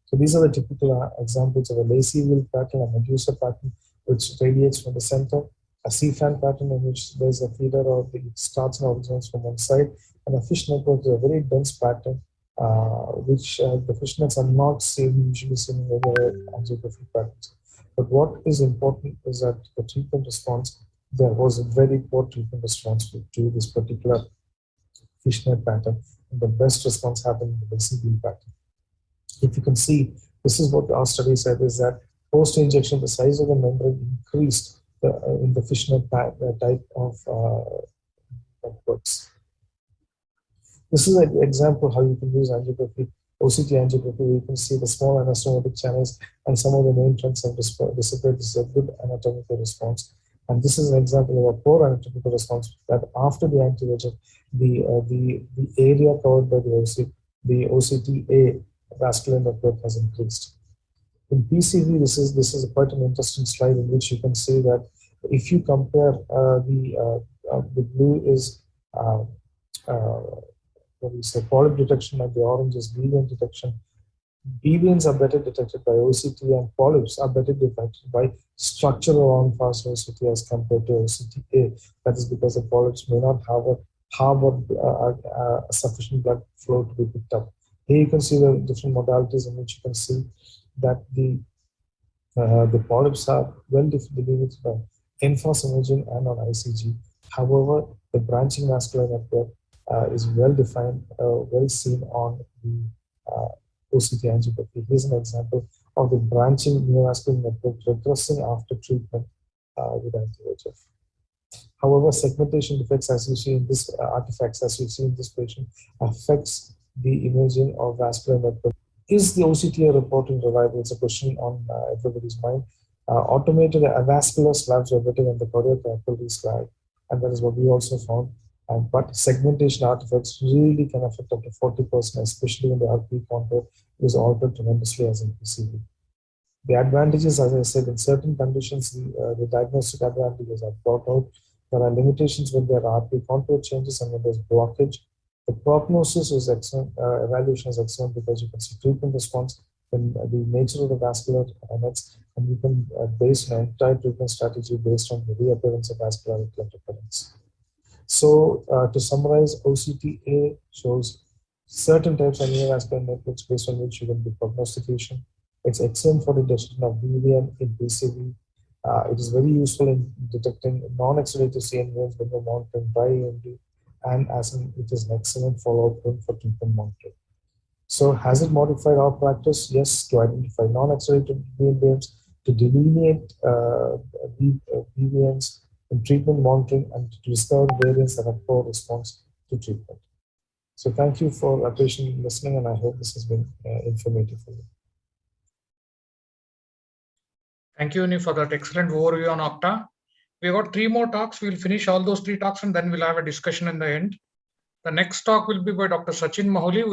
So these are the typical examples of a lacy wheel pattern, a medusa pattern, which radiates from the center, a C-fan pattern in which there's a feeder or it starts and originates from one side, and a fish network is a very dense pattern, which the fishnets are not usually seen in any other angiographic patterns. But what is important is that the treatment response, there was a very poor treatment response to this particular fishnet pattern. And the best response happened in the lacy wheel pattern. If you can see, this is what our study said, is that post-injection, the size of the membrane increased in the fishnet type of networks. This is an example how you can use angiography, OCT angiography, where you can see the small anastomotic channels and some of the main trunks have disappeared. This is a good anatomical response. And this is an example of a poor anatomical response, that after the anti-VEGF, the area covered by the OCTA vascular network has increased. In PCV, this is quite an interesting slide in which you can see that if you compare the blue is what we say polyp detection and the orange is deviant detection. Deviants are better detected by OCT and polyps are better detected by structural on-fast OCT as compared to OCTA. That is because the polyps may not harbor sufficient blood flow to be picked up. Here you can see the different modalities in which you can see that the polyps are well delineated by in-fast imaging and on ICG. However, the branching vascular network is well defined, well seen on the OCT angiography. Here's an example of the branching neovascular network regressing after treatment with anti-VEGF. However, segmentation defects, as you see in this artifacts, as you see in this patient, affects the imaging of vascular network. Is the OCTA reporting reliable? It's a question on everybody's mind. Automated avascular slabs are better than the cardiac activity slab, and that is what we also found. But segmentation artifacts really can affect up to 40%, especially when the RP contour is altered tremendously as in PCV. The advantages, as I said, in certain conditions, the diagnostic advantages are brought out. There are limitations when there are RP contour changes and when there's blockage. The prognosis is excellent, evaluation is excellent because you can see treatment response in the nature of the vascular events, and you can base an entire treatment strategy based on the reappearance of vascular recurrence. So to summarize, OCTA shows certain types of neovascular networks based on which you can do prognostication. It's excellent for the detection of BVN in PCV. It is very useful in detecting non-exudative CNVs when you're monitoring dry AMD, and it is an excellent follow-up tool for treatment monitoring. So has it modified our practice? Yes, to identify non-exudative BVNs, to delineate BVNs in treatment monitoring, and to discover variants that have poor response to treatment. So thank you for patiently listening, and I hope this has been informative for you. Thank you, Uni, for that excellent overview on Octa. We got 3 more talks. We'll finish all those 3 talks and then we'll have a discussion in the end. The next talk will be by Dr. Sachin Maholi.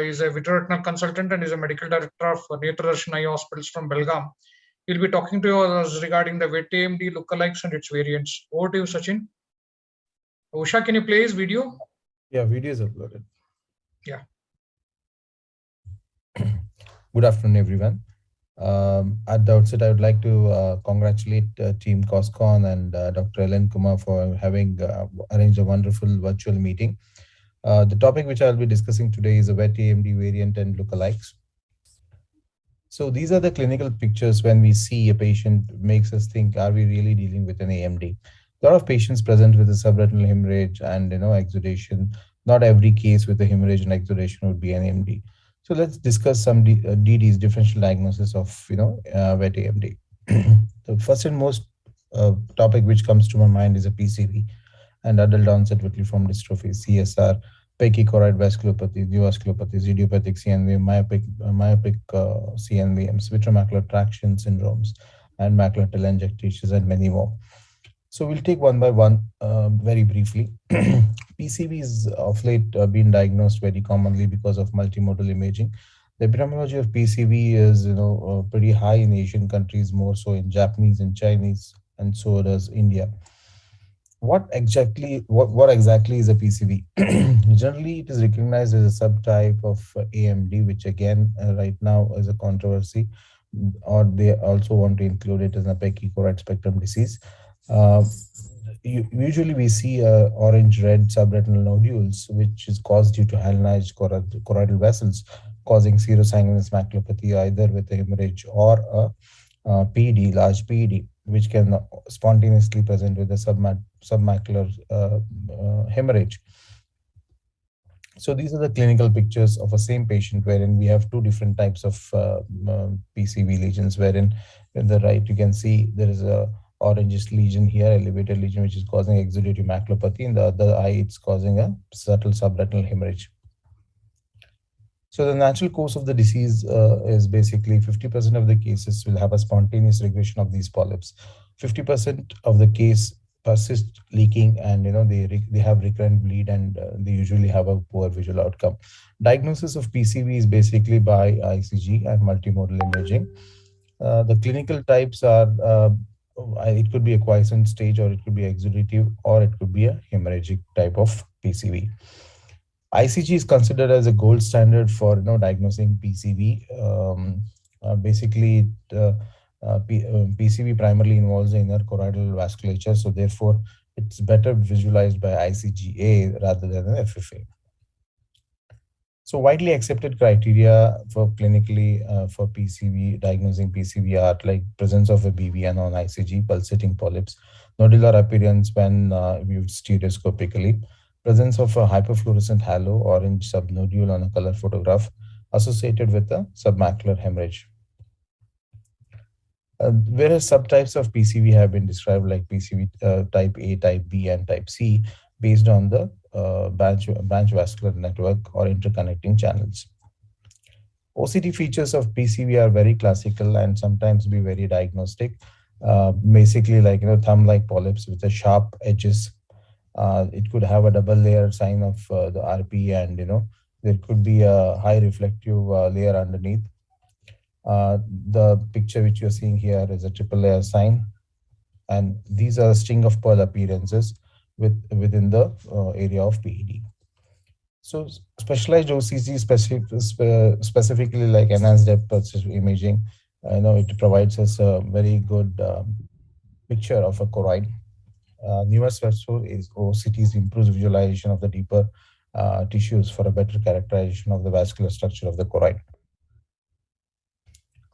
Is a vitreoretinal consultant and is a medical director of Netradarshana Eye Hospitals from Belgaum. He'll be talking to us regarding the Wet Amd look-alikes and its variants. Over to you, Sachin. Usha, can you play his video? Yeah, video is uploaded. Yeah. Good afternoon, everyone. At the outset, I would like to congratulate Team COSCON and Dr. Ellen Kumar for having arranged a wonderful virtual meeting. The topic which I'll be discussing today is a Wet Amd variant and look-alikes. So these are the clinical pictures when we see a patient makes us think, are we really dealing with an AMD? A lot of patients present with a subretinal hemorrhage and exudation. Not every case with a hemorrhage and exudation would be an AMD. So let's discuss some DDs, differential diagnosis of wet AMD. The first and most topic which comes to my mind is a PCV and adult onset vitiliform dystrophy, CSR, pachychoroid vasculopathy, neovasculopathies, idiopathic CNV, myopic CNVMs, vitreomacular traction syndromes, and macular telangiectasias, and many more. So we'll take one by one very briefly. PCV is of late been diagnosed very commonly because of multimodal imaging. The epidemiology of PCV is pretty high in Asian countries, more so in Japanese and Chinese, and so does India. What exactly is a PCV? Generally, it is recognized as a subtype of AMD, which again right now is a controversy, or they also want to include it as a pachychoroid spectrum disease. Usually we see orange-red subretinal nodules, which is caused due to hyalinized choroidal vessels, causing serosanguinous maculopathy either with a hemorrhage or a PD, large PD, which can spontaneously present with a submacular hemorrhage. So these are the clinical pictures of a same patient wherein we have 2 different types of PCV lesions, wherein in the right you can see there is a orangish lesion here, elevated lesion, which is causing exudative maculopathy. In the other eye, it's causing a subtle subretinal hemorrhage. So the natural course of the disease is basically 50% of the cases will have a spontaneous regression of these polyps. 50% of the case persist leaking, and they have recurrent bleed, and they usually have a poor visual outcome. Diagnosis of PCV is basically by ICG and multimodal imaging. The clinical types are it could be a quiescent stage, or it could be exudative, or it could be a hemorrhagic type of PCV. ICG is considered as a gold standard for diagnosing PCV. Basically, PCV primarily involves the inner choroidal vasculature, so therefore it's better visualized by ICGA rather than an FFA. So widely accepted criteria for clinically for PCV, diagnosing PCV are like presence of a BVN on ICG, pulsating polyps, nodular appearance when viewed stereoscopically, presence of a hyperfluorescent halo, orange subnodule on a color photograph associated with a submacular hemorrhage. Various subtypes of PCV have been described, like PCV type A, type B, and type C, based on the branch vascular network or interconnecting channels. OCT features of PCV are very classical and sometimes be very diagnostic. Basically, like thumb-like polyps with the sharp edges, It could have a double layer sign of the RP, and there could be a high reflective layer underneath. The picture which you're seeing here is a triple layer sign, and these are string of pearl appearances within the area of PED. So specialized OCT specifically like enhanced depth perception imaging, it provides us a very good picture of a choroid. Newer successful is OCTs improves visualization of the deeper tissues for a better characterization of the vascular structure of the choroid.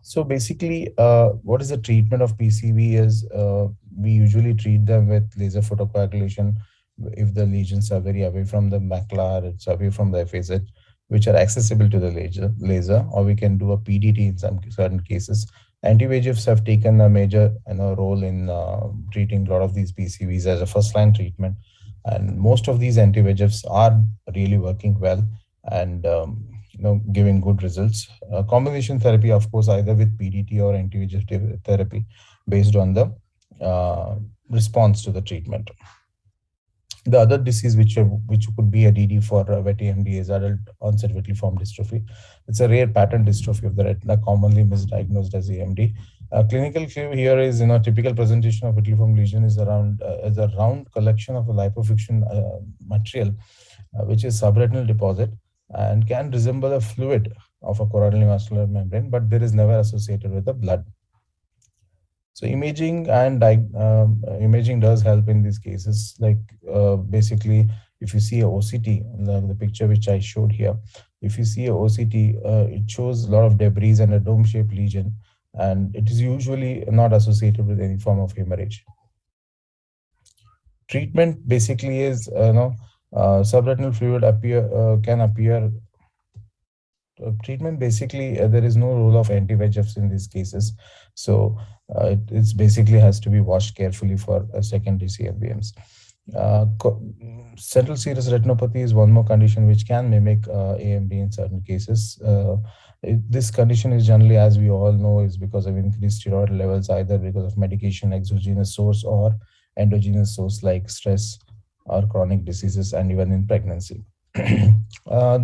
So basically, what is the treatment of PCV is we usually treat them with laser photocoagulation if the lesions are very away from the macula, it's away from the FAZ, which are accessible to the laser, or we can do a PDT in some certain cases. Anti-VEGFs have taken a major role in treating a lot of these PCVs as a first-line treatment, and most of these anti-VEGFs are really working well and giving good results. Combination therapy, of course, either with PDT or anti-VEGF therapy based on the response to the treatment. The other disease which could be a DD for Wet Amd is adult onset vitelliform dystrophy. It's a rare pattern dystrophy of the retina, commonly misdiagnosed as AMD. Clinical clue here is, typical presentation of vitelliform lesion is around as a round collection of a liposuction material, which is subretinal deposit, and can resemble a fluid of a choroidal vascular membrane, but there is never associated with the blood. So imaging and imaging does help in these cases. Like basically, if you see a OCT, the picture which I showed here, if you see a OCT, it shows a lot of debris and a dome-shaped lesion, and it is usually not associated with any form of hemorrhage. Treatment basically is, subretinal fluid can appear. Treatment basically, there is no role of anti-VEGFs in these cases. So it basically has to be watched carefully for secondary CNVMs. Central serous retinopathy is one more condition which can mimic AMD in certain cases. This condition is generally, as we all know, is because of increased steroid levels, either because of medication, exogenous source, or endogenous source like stress or chronic diseases, and even in pregnancy.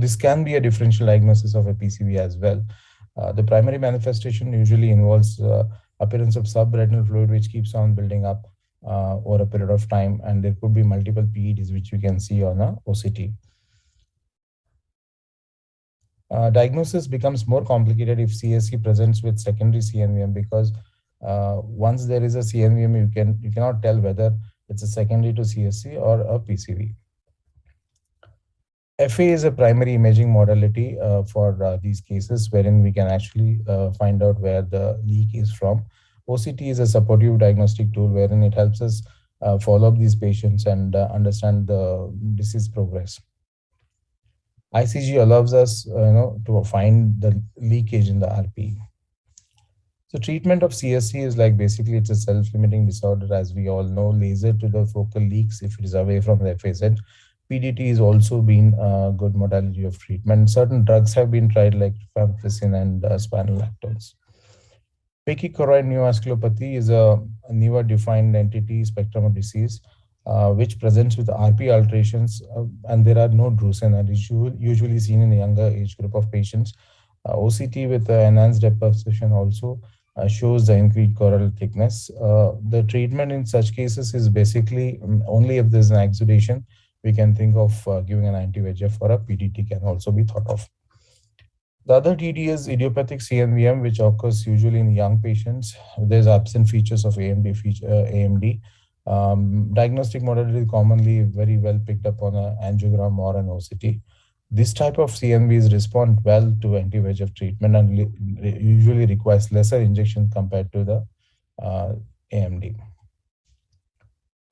This can be a differential diagnosis of a PCV as well. The primary manifestation usually involves appearance of subretinal fluid, which keeps on building up over a period of time, and there could be multiple PEDs, which we can see on a OCT. Diagnosis becomes more complicated if CSC presents with secondary CNVM, because once there is a CNVM, you cannot tell whether it's a secondary to CSC or a PCV. FA is a primary imaging modality for these cases, wherein we can actually find out where the leak is from. OCT is a supportive diagnostic tool wherein it helps us follow up these patients and understand the disease progress. ICG allows us to find the leakage in the RP. So treatment of CSC is like basically it's a self-limiting disorder, as we all know. Laser to the focal leaks if it is away from the FAZ. PDT has also been a good modality of treatment. Certain drugs have been tried like rifampicin and spironolactones. Pachychoroid neovasculopathy is a newer defined entity spectrum of disease which presents with RP alterations, and there are no Drusen, and is usually seen in a younger age group of patients. OCT with enhanced depth perception also shows the increased choroidal thickness. The treatment in such cases is basically only if there's an exudation, we can think of giving an anti-VEGF, or a PDT can also be thought of. The other TD is idiopathic CNVM, which occurs usually in young patients. There's absent features of AMD. Diagnostic modality is commonly very well picked up on an angiogram or an OCT. This type of CNVs respond well to anti-VEGF treatment and usually requires lesser injection compared to the AMD.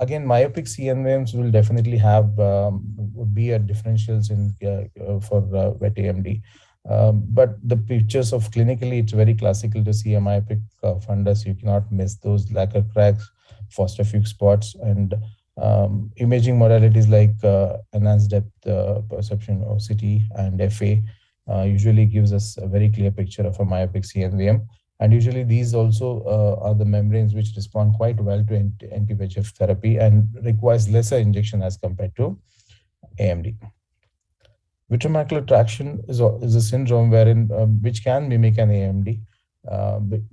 Again, myopic CNVMs will definitely have be a differentials in for Wet AMD. But the pictures of clinically, it's very classical to see a myopic fundus. You cannot miss those lacquer cracks, phosphofuge spots, and imaging modalities like enhanced depth perception, OCT, and FA usually gives us a very clear picture of a myopic CNVM. And usually these also are the membranes which respond quite well to anti-VEGF therapy and requires lesser injection as compared to AMD. Vitromacular traction is a syndrome wherein which can mimic an AMD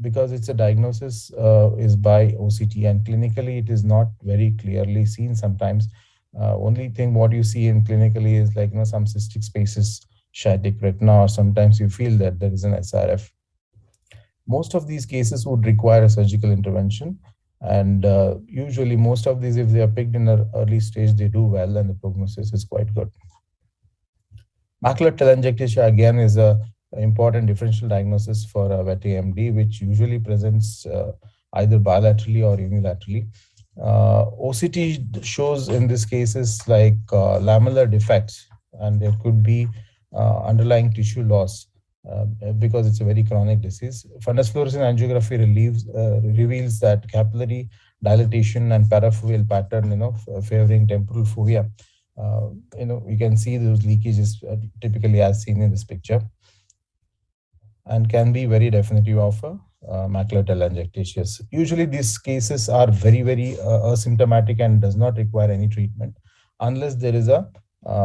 because it's a diagnosis is by OCT, and clinically it is not very clearly seen sometimes. Only thing what you see in clinically is like some cystic spaces, shattic retina, or sometimes you feel that there is an SRF. Most of these cases would require a surgical intervention, and usually most of these, if they are picked in an early stage, they do well and the prognosis is quite good. Macular telangiectasia again is a important differential diagnosis for wet AMD, which usually presents either bilaterally or unilaterally. OCT shows in this cases like lamellar defects, and there could be underlying tissue loss because it's a very chronic disease. Fundus fluorescein angiography reveals that capillary dilatation and parafoveal pattern, favoring temporal fovea. You can see those leakages typically as seen in this picture, and can be very definitive of macular telangiectasia. Usually these cases are very, very asymptomatic and does not require any treatment unless there is a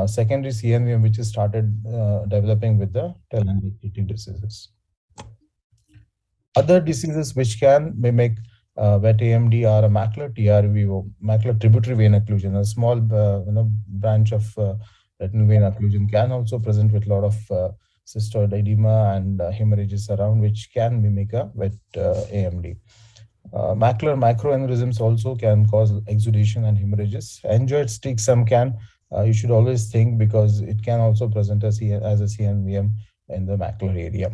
secondary CNVM which is started developing with the telangiectatic diseases. Other diseases which can mimic wet AMD are a macular TRVO, macular tributary vein occlusion. A small branch of retinal vein occlusion can also present with a lot of cystoid edema and hemorrhages around, which can mimic a wet AMD. Macular microaneurysms also can cause exudation and hemorrhages. Angioid stick, some can. You should always think because it can also present as a CNVM in the macular area.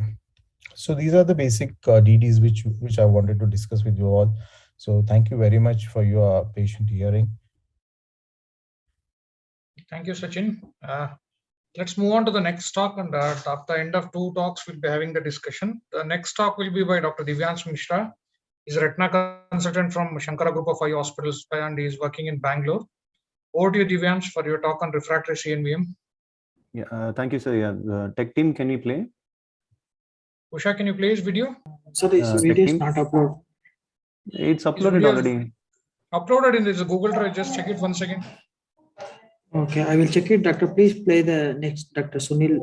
So these are the basic DDs which I wanted to discuss with you all. So thank you very much for your patient hearing. Thank you, Sachin. Let's move on to the next talk, and at the end of 2 talks, we'll be having the discussion. The next talk will be by Dr. Divyansh Mishra. He's a retina consultant from Shankara Group of Eye Hospitals, and he's working in Bangalore. Over to you, Divyansh, for your talk on refractory CNVM. Yeah, thank you, sir. Yeah, tech team, can we play? Usha, can you play his video? So this video is not uploaded. It's uploaded already. Uploaded in this Google Drive. Just check it 1 second. Okay, I will check it. Doctor, please play the next. Dr. Sunil.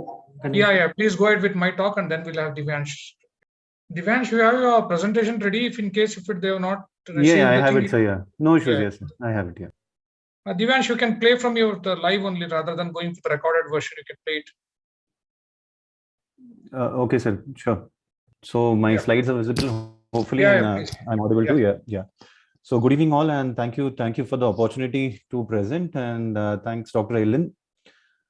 Yeah. Please go ahead with my talk, and then we'll have Divyansh. Divyansh, you have your presentation ready if they have not received. Yeah, I have it, sir. Yeah, no issues. Yes, sir. I have it. Yeah. Divyansh, you can play from your live only rather than going for the recorded version. You can play it. Okay, sir. Sure. So my slides are visible, hopefully, and I'm audible too. Yeah. So good evening all, and thank you for the opportunity to present, and thanks, Dr. Aylin.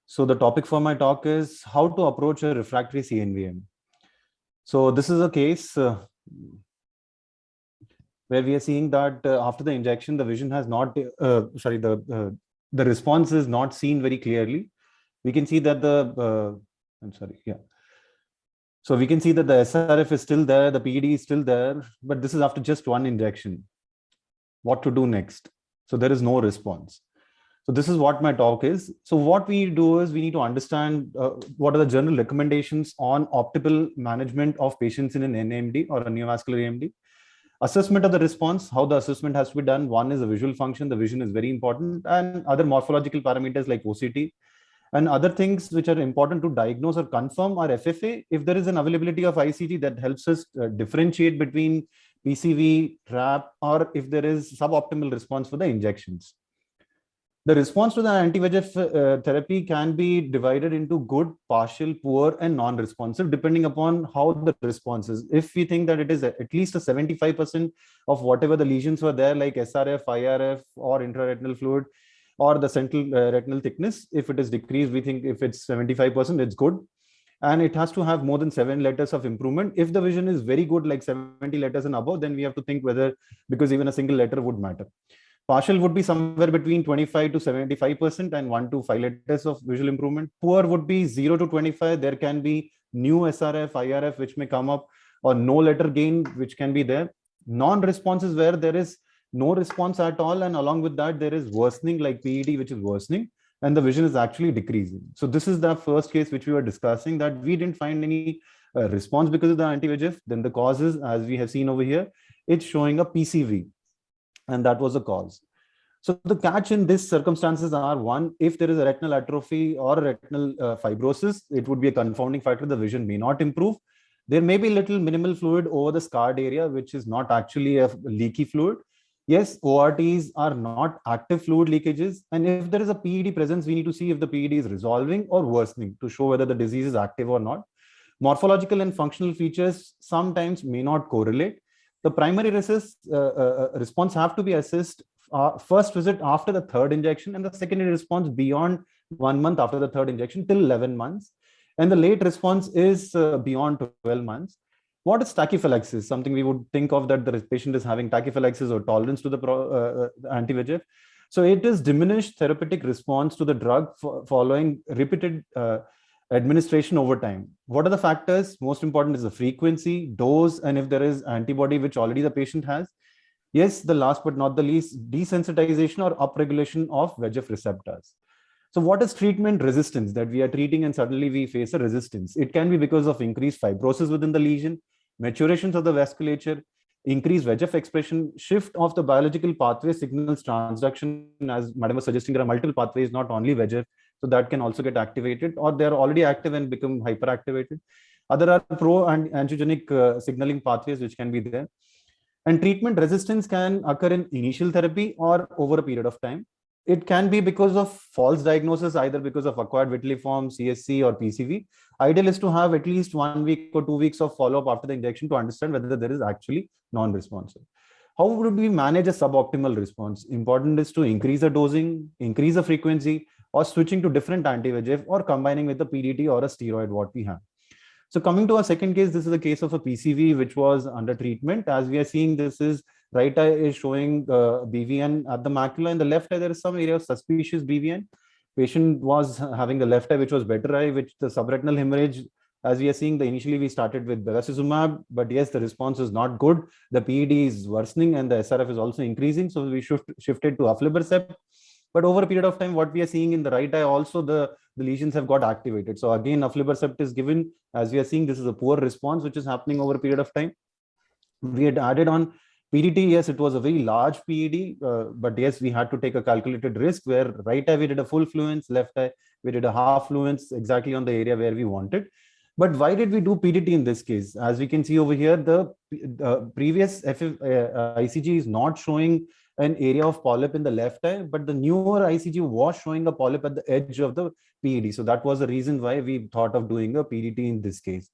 So the topic for my talk is how to approach a refractory CNVM. So this is a case where we are seeing that after the injection, the vision has not, the response is not seen very clearly. We can see that So we can see that the SRF is still there, the PED is still there, but this is after just 1 injection. What to do next? So there is no response. So this is what my talk is. So what we do is we need to understand what are the general recommendations on optimal management of patients in an NAMD or a neovascular AMD. Assessment of the response, how the assessment has to be done. One is the visual function, the vision is very important, and other morphological parameters like OCT. And other things which are important to diagnose or confirm are FFA. If there is an availability of ICG that helps us differentiate between PCV, TRAP, or if there is suboptimal response for the injections. The response to the anti-VEGF therapy can be divided into good, partial, poor, and non-responsive, depending upon how the response is. If we think that it is at least a 75% of whatever the lesions were there, like SRF, IRF, or intraretinal fluid, or the central retinal thickness, if it is decreased, we think if it's 75%, it's good. And it has to have more than 7 letters of improvement. If the vision is very good, like 70 letters and above, then we have to think whether, because even a single letter would matter. Partial would be somewhere between 25 to 75% and 1 to 5 letters of visual improvement. Poor would be 0 to 25. There can be new SRF, IRF, which may come up, or no letter gain, which can be there. Non-response is where there is no response at all, and along with that, there is worsening, like PED, which is worsening. and the vision is actually decreasing. So this is the first case which we were discussing, that we didn't find any response because of the anti-VEGF. Then the causes, as we have seen over here, it's showing a PCV, and that was the cause. So the catch in these circumstances are, one, if there is a retinal atrophy or a retinal fibrosis, it would be a confounding factor. The vision may not improve. There may be little minimal fluid over the scarred area, which is not actually a leaky fluid. Yes, ORTs are not active fluid leakages. And if there is a PED presence, we need to see if the PED is resolving or worsening to show whether the disease is active or not. Morphological and functional features sometimes may not correlate. The primary response have to be assessed first visit after the third injection, and the secondary response beyond 1 month after the third injection till 11 months. And the late response is beyond 12 months. What is tachyphylaxis? Something we would think of that the patient is having tachyphylaxis or tolerance to the anti-VEGF. So it is diminished therapeutic response to the drug following repeated administration over time. What are the factors? Most important is the frequency, dose, and if there is antibody which already the patient has. Yes, the last but not the least, desensitization or upregulation of VEGF receptors. So what is treatment resistance? That we are treating and suddenly we face a resistance. It can be because of increased fibrosis within the lesion, maturations of the vasculature, increased VEGF expression, shift of the biological pathway signals transduction. As Madam was suggesting, there are multiple pathways, not only VEGF. So that can also get activated, or they are already active and become hyperactivated. Other are pro and angiogenic signaling pathways which can be there. And treatment resistance can occur in initial therapy or over a period of time. It can be because of false diagnosis, either because of acquired vitelliform, CSC, or PCV. Ideal is to have at least 1 week or 2 weeks of follow-up after the injection to understand whether there is actually non-responsive. How would we manage a suboptimal response? Important is to increase the dosing, increase the frequency, or switching to different anti-VEGF, or combining with the PDT or a steroid what we have. So coming to our second case, this is a case of a PCV which was under treatment. As we are seeing, this is right eye is showing BVN at the macula. In the left eye, there is some area of suspicious BVN. Patient was having the left eye, which was better eye, which the subretinal hemorrhage, as we are seeing, initially we started with bevacizumab, but yes, the response is not good. The PED is worsening and the SRF is also increasing. So we shifted to aflibercept. But over a period of time, what we are seeing in the right eye, also the lesions have got activated. So again, aflibercept is given. As we are seeing, this is a poor response, which is happening over a period of time. We had added on PDT. Yes, it was a very large PED, but yes, we had to take a calculated risk where right eye, we did a full fluence, left eye, we did a half fluence exactly on the area where we wanted. But why did we do PDT in this case? As we can see over here, the previous ICG is not showing an area of polyp in the left eye, but the newer ICG was showing a polyp at the edge of the PED. So that was the reason why we thought of doing a PDT in this case.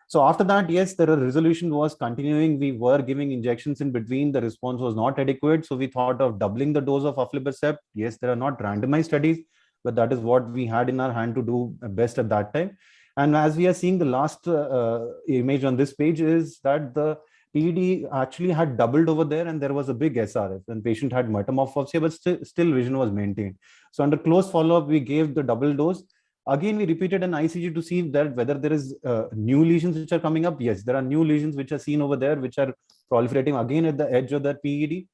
So after that, yes, the resolution was continuing. We were giving injections in between. The response was not adequate. So we thought of doubling the dose of aflibercept. Yes, there are not randomized studies, but that is what we had in our hand to do best at that time. And as we are seeing, the last image on this page is that the PED actually had doubled over there, and there was a big SRF, and patient had metamorphosis, but still vision was maintained. So under close follow-up, we gave the double dose. Again, we repeated an ICG to see that whether there is new lesions which are coming up. Yes, there are new lesions which are seen over there, which are proliferating again at the edge of that PED.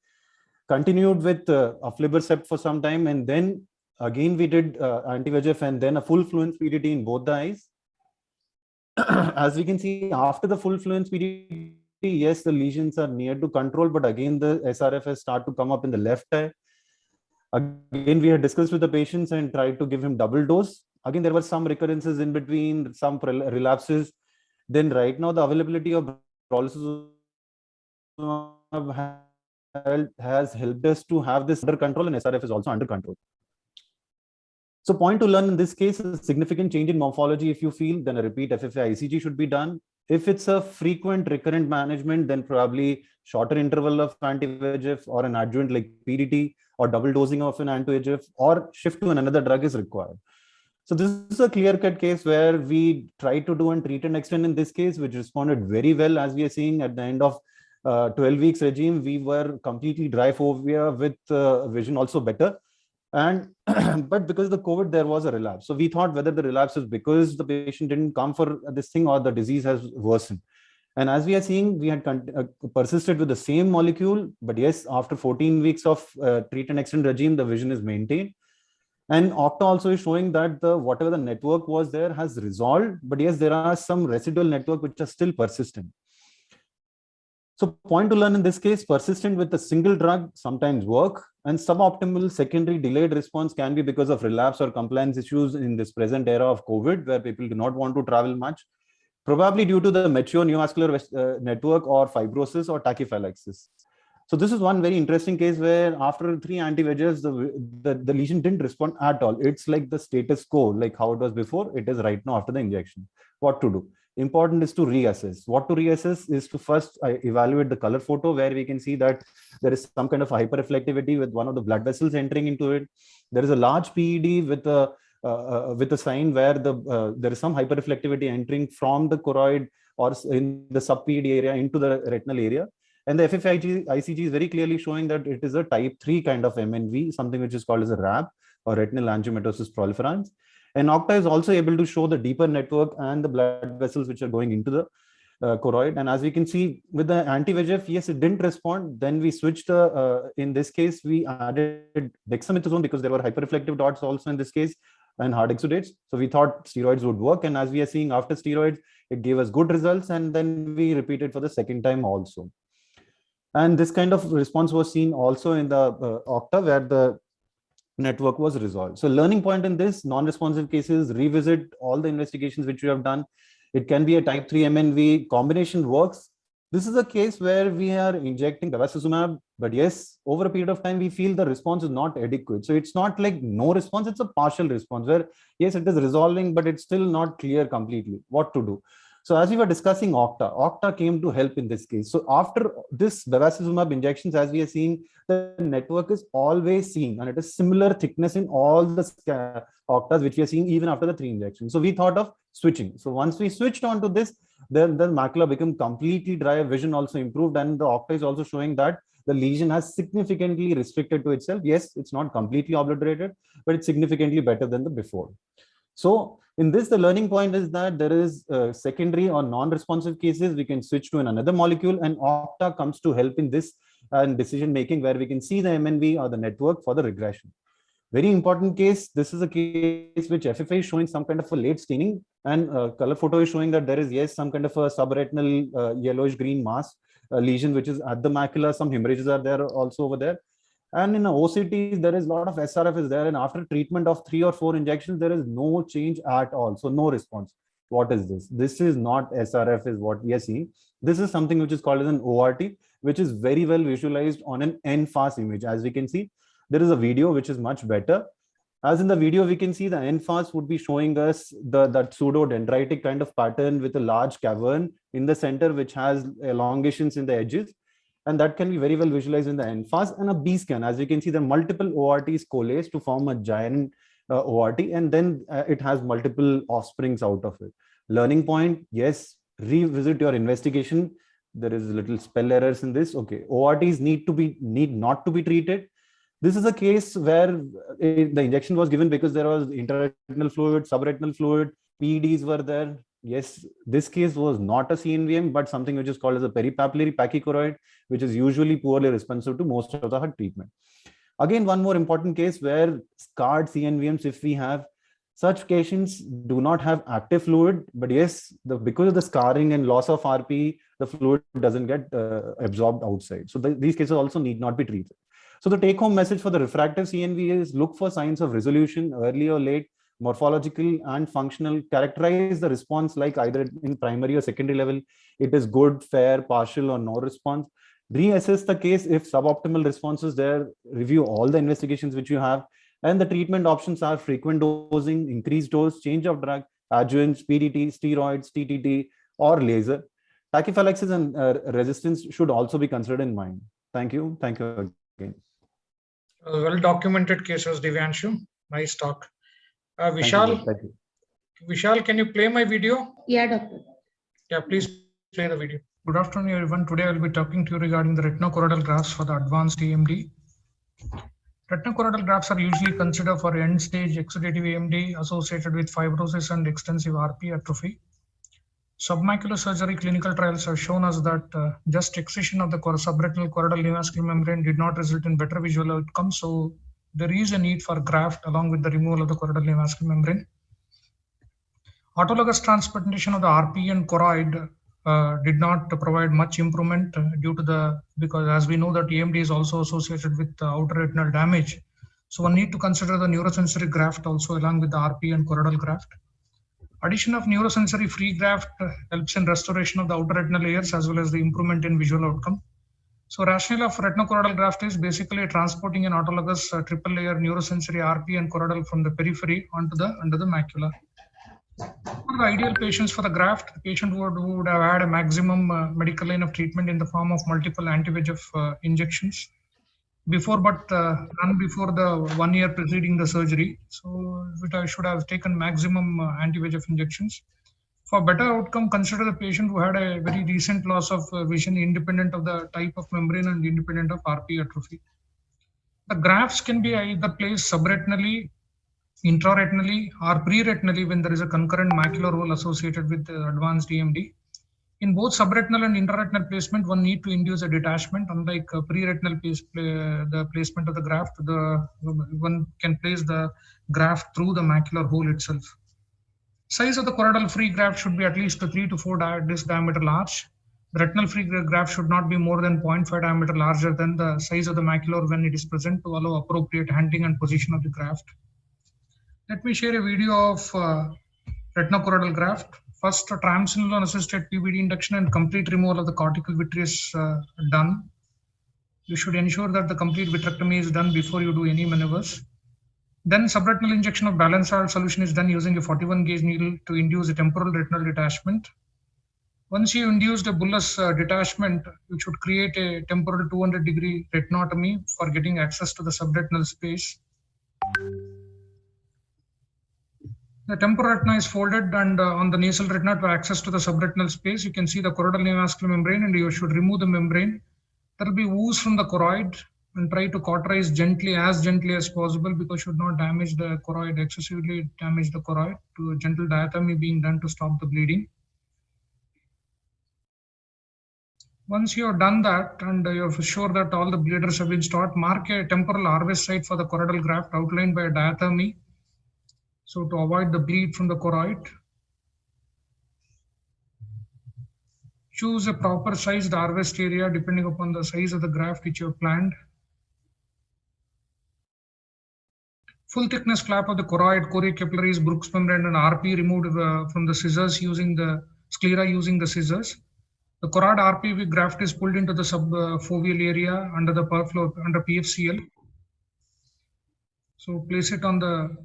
Continued with aflibercept for some time, and then again we did anti-VEGF and then a full fluence PDT in both the eyes. As we can see, after the full fluence PDT, yes, the lesions are near to control, but again the SRF has started to come up in the left eye. Again, we had discussed with the patients and tried to give him double dose. Again, there were some recurrences in between, some relapses. Then right now, the availability of brolucizumab has helped us to have this under control, and SRF is also under control. So point to learn in this case is a significant change in morphology. If you feel, then a repeat FFA ICG should be done. If it's a frequent recurrent management, then probably shorter interval of anti-VEGF or an adjuvant like PDT or double dosing of an anti-VEGF or shift to another drug is required. So this is a clear-cut case where we tried to do and treat and extend in this case, which responded very well. As we are seeing at the end of 12 weeks regime, we were completely dry fovea with vision also better. And but because of the COVID, there was a relapse. So we thought whether the relapse is because the patient didn't come for this thing or the disease has worsened. And as we are seeing, we had persisted with the same molecule, but yes, after 14 weeks of treat and extend regime, the vision is maintained. And Octa also is showing that the whatever the network was there has resolved, but yes, there are some residual network which are still persistent. So point to learn in this case, persistent with a single drug sometimes work, and suboptimal secondary delayed response can be because of relapse or compliance issues in this present era of COVID, where people do not want to travel much, probably due to the mature neovascular network or fibrosis or tachyphylaxis. So this is one very interesting case where after 3 anti-VEGFs, the lesion didn't respond at all. It's like the status quo, like how it was before, it is right now after the injection. What to do? Important is to reassess. What to reassess is to first evaluate the color photo, where we can see that there is some kind of hyperreflectivity with one of the blood vessels entering into it. There is a large PED with a sign where there is some hyperreflectivity entering from the choroid or in the sub-PED area into the retinal area. And the FFICG is very clearly showing that it is a type 3 kind of MNV, something which is called as a RAB, or retinal angiomatosis proliferans. And Octa is also able to show the deeper network and the blood vessels which are going into the choroid. And as we can see with the anti-VEGF, yes, it didn't respond. Then we switched, in this case, we added dexamethasone because there were hyperreflective dots also in this case and hard exudates. So we thought steroids would work. And as we are seeing after steroids, it gave us good results. And then we repeated for the second time also. And this kind of response was seen also in the Octa, where the network was resolved. So learning point in this, non-responsive cases, revisit all the investigations which you have done. It can be a type 3 MNV, combination works. This is a case where we are injecting bevacizumab, but yes, over a period of time, we feel the response is not adequate. So it's not like no response, it's a partial response where, yes, it is resolving, but it's still not clear completely what to do. So as we were discussing Octa came to help in this case. So after this bevacizumab injections, as we are seeing, the network is always seen, and it is similar thickness in all the Octas which we are seeing even after the 3 injections. So we thought of switching. So once we switched on to this, then the macula became completely dry, vision also improved, and the Octa is also showing that the lesion has significantly restricted to itself. Yes, it's not completely obliterated, but it's significantly better than the before. So in this, the learning point is that there is secondary or non-responsive cases, we can switch to another molecule, and Octa comes to help in this decision making, where we can see the MNV or the network for the regression. Very important case. This is a case which FFA is showing some kind of a late staining, and color photo is showing that there is, yes, some kind of a subretinal yellowish green mass lesion which is at the macula. Some hemorrhages are there also over there. And in OCT, there is a lot of SRF is there. And after treatment of 3 or 4 injections, there is no change at all. So no response. What is this? This is not SRF is what we are seeing. This is something which is called as an ORT, which is very well visualized on an NFAS image. As we can see, there is a video which is much better. As in the video, we can see the NFAS would be showing us that pseudo-dendritic kind of pattern with a large cavern in the center, which has elongations in the edges. And that can be very well visualized in the NFAS and a B scan. As you can see, the multiple ORTs coalesce to form a giant ORT, and then it has multiple offsprings out of it. Learning point, yes, revisit your investigation. There is little spell errors in this. Okay, ORTs need not to be treated. This is a case where the injection was given because there was intraretinal fluid, subretinal fluid, PEDs were there. Yes, this case was not a CNVM, but something which is called as a peripapillary pachychoroid, which is usually poorly responsive to most of the heart treatment. Again, one more important case where scarred CNVMs, if we have, such patients do not have active fluid, but yes, because of the scarring and loss of RP, the fluid doesn't get absorbed outside. So these cases also need not be treated. So the take-home message for the refractive CNV is look for signs of resolution, early or late, morphological and functional. Characterize the response like either in primary or secondary level. It is good, fair, partial, or no response. Reassess the case if suboptimal responses there. Review all the investigations which you have. And the treatment options are frequent dosing, increased dose, change of drug, adjuvants, PDT, steroids, TTT, or laser. Tachyphylaxis and resistance should also be considered in mind. Thank you. Thank you again. Well-documented cases, Divyanshu. Nice talk. Vishal, Vishal, can you play my video? Yeah, doctor. Yeah, please play the video. Good afternoon, everyone. Today I will be talking to you regarding the retinochoroidal grafts for the advanced AMD. Retinochoroidal grafts are usually considered for end-stage exudative AMD associated with fibrosis and extensive RP atrophy. Submacular surgery clinical trials have shown us that just excision of the subretinal choroidal neovascular membrane did not result in better visual outcomes. So there is a need for graft along with the removal of the choroidal neovascular membrane. Autologous transplantation of the RP and choroid did not provide much improvement because as we know that AMD is also associated with outer retinal damage. So one need to consider the neurosensory graft also along with the RP and choroidal graft. Addition of neurosensory free graft helps in restoration of the outer retinal layers as well as the improvement in visual outcome. So rationale of retinocoronal graft is basically transporting an autologous triple layer neurosensory RP and choroidal from the periphery onto the under the macula. For the ideal patients for the graft, the patient would have had a maximum medical line of treatment in the form of multiple anti-VEGF injections run before the 1 year preceding the surgery. So I should have taken maximum anti-VEGF injections. For better outcome, consider the patient who had a very recent loss of vision independent of the type of membrane and independent of RP atrophy. The grafts can be either placed subretinally, intraretinally, or preretinally when there is a concurrent macular hole associated with advanced AMD. In both subretinal and intraretinal placement, one need to induce a detachment. Unlike preretinal the placement of the graft, one can place the graft through the macular hole itself. Size of the choroidal free graft should be at least 3 to 4 disc diameter large. The retinal free graft should not be more than 0.5 diameter larger than the size of the macular when it is present to allow appropriate handling and position of the graft. Let me share a video of retinochoroidal graft. First, triamcinolone assisted PVD induction and complete removal of the cortical vitreous done. You should ensure that the complete vitrectomy is done before you do any maneuvers. Then subretinal injection of balanced salt solution is done using a 41 gauge needle to induce a temporal retinal detachment. Once you induce the bullous detachment, you should create a temporal 200-degree retinotomy for getting access to the subretinal space. The temporal retina is folded and on the nasal retina to access to the subretinal space. You can see the choroidal neovascular membrane and you should remove the membrane. There will be ooze from the choroid and try to cauterize gently as possible because you should not damage the choroid, excessively damage the choroid. To a gentle diathermy being done to stop the bleeding. Once you have done that and you are sure that all the bleeders have been stopped, mark a temporal harvest site for the choroidal graft outlined by a diathermy. So to avoid the bleed from the choroid, choose a proper sized harvest area depending upon the size of the graft which you have planned. Full thickness flap of the choroid, choriocapillaries, Brooks membrane and RP removed from the scissors using the sclera using the scissors. The choroid RP graft is pulled into the subfoveal area under the perflow under PFCL. So place it on the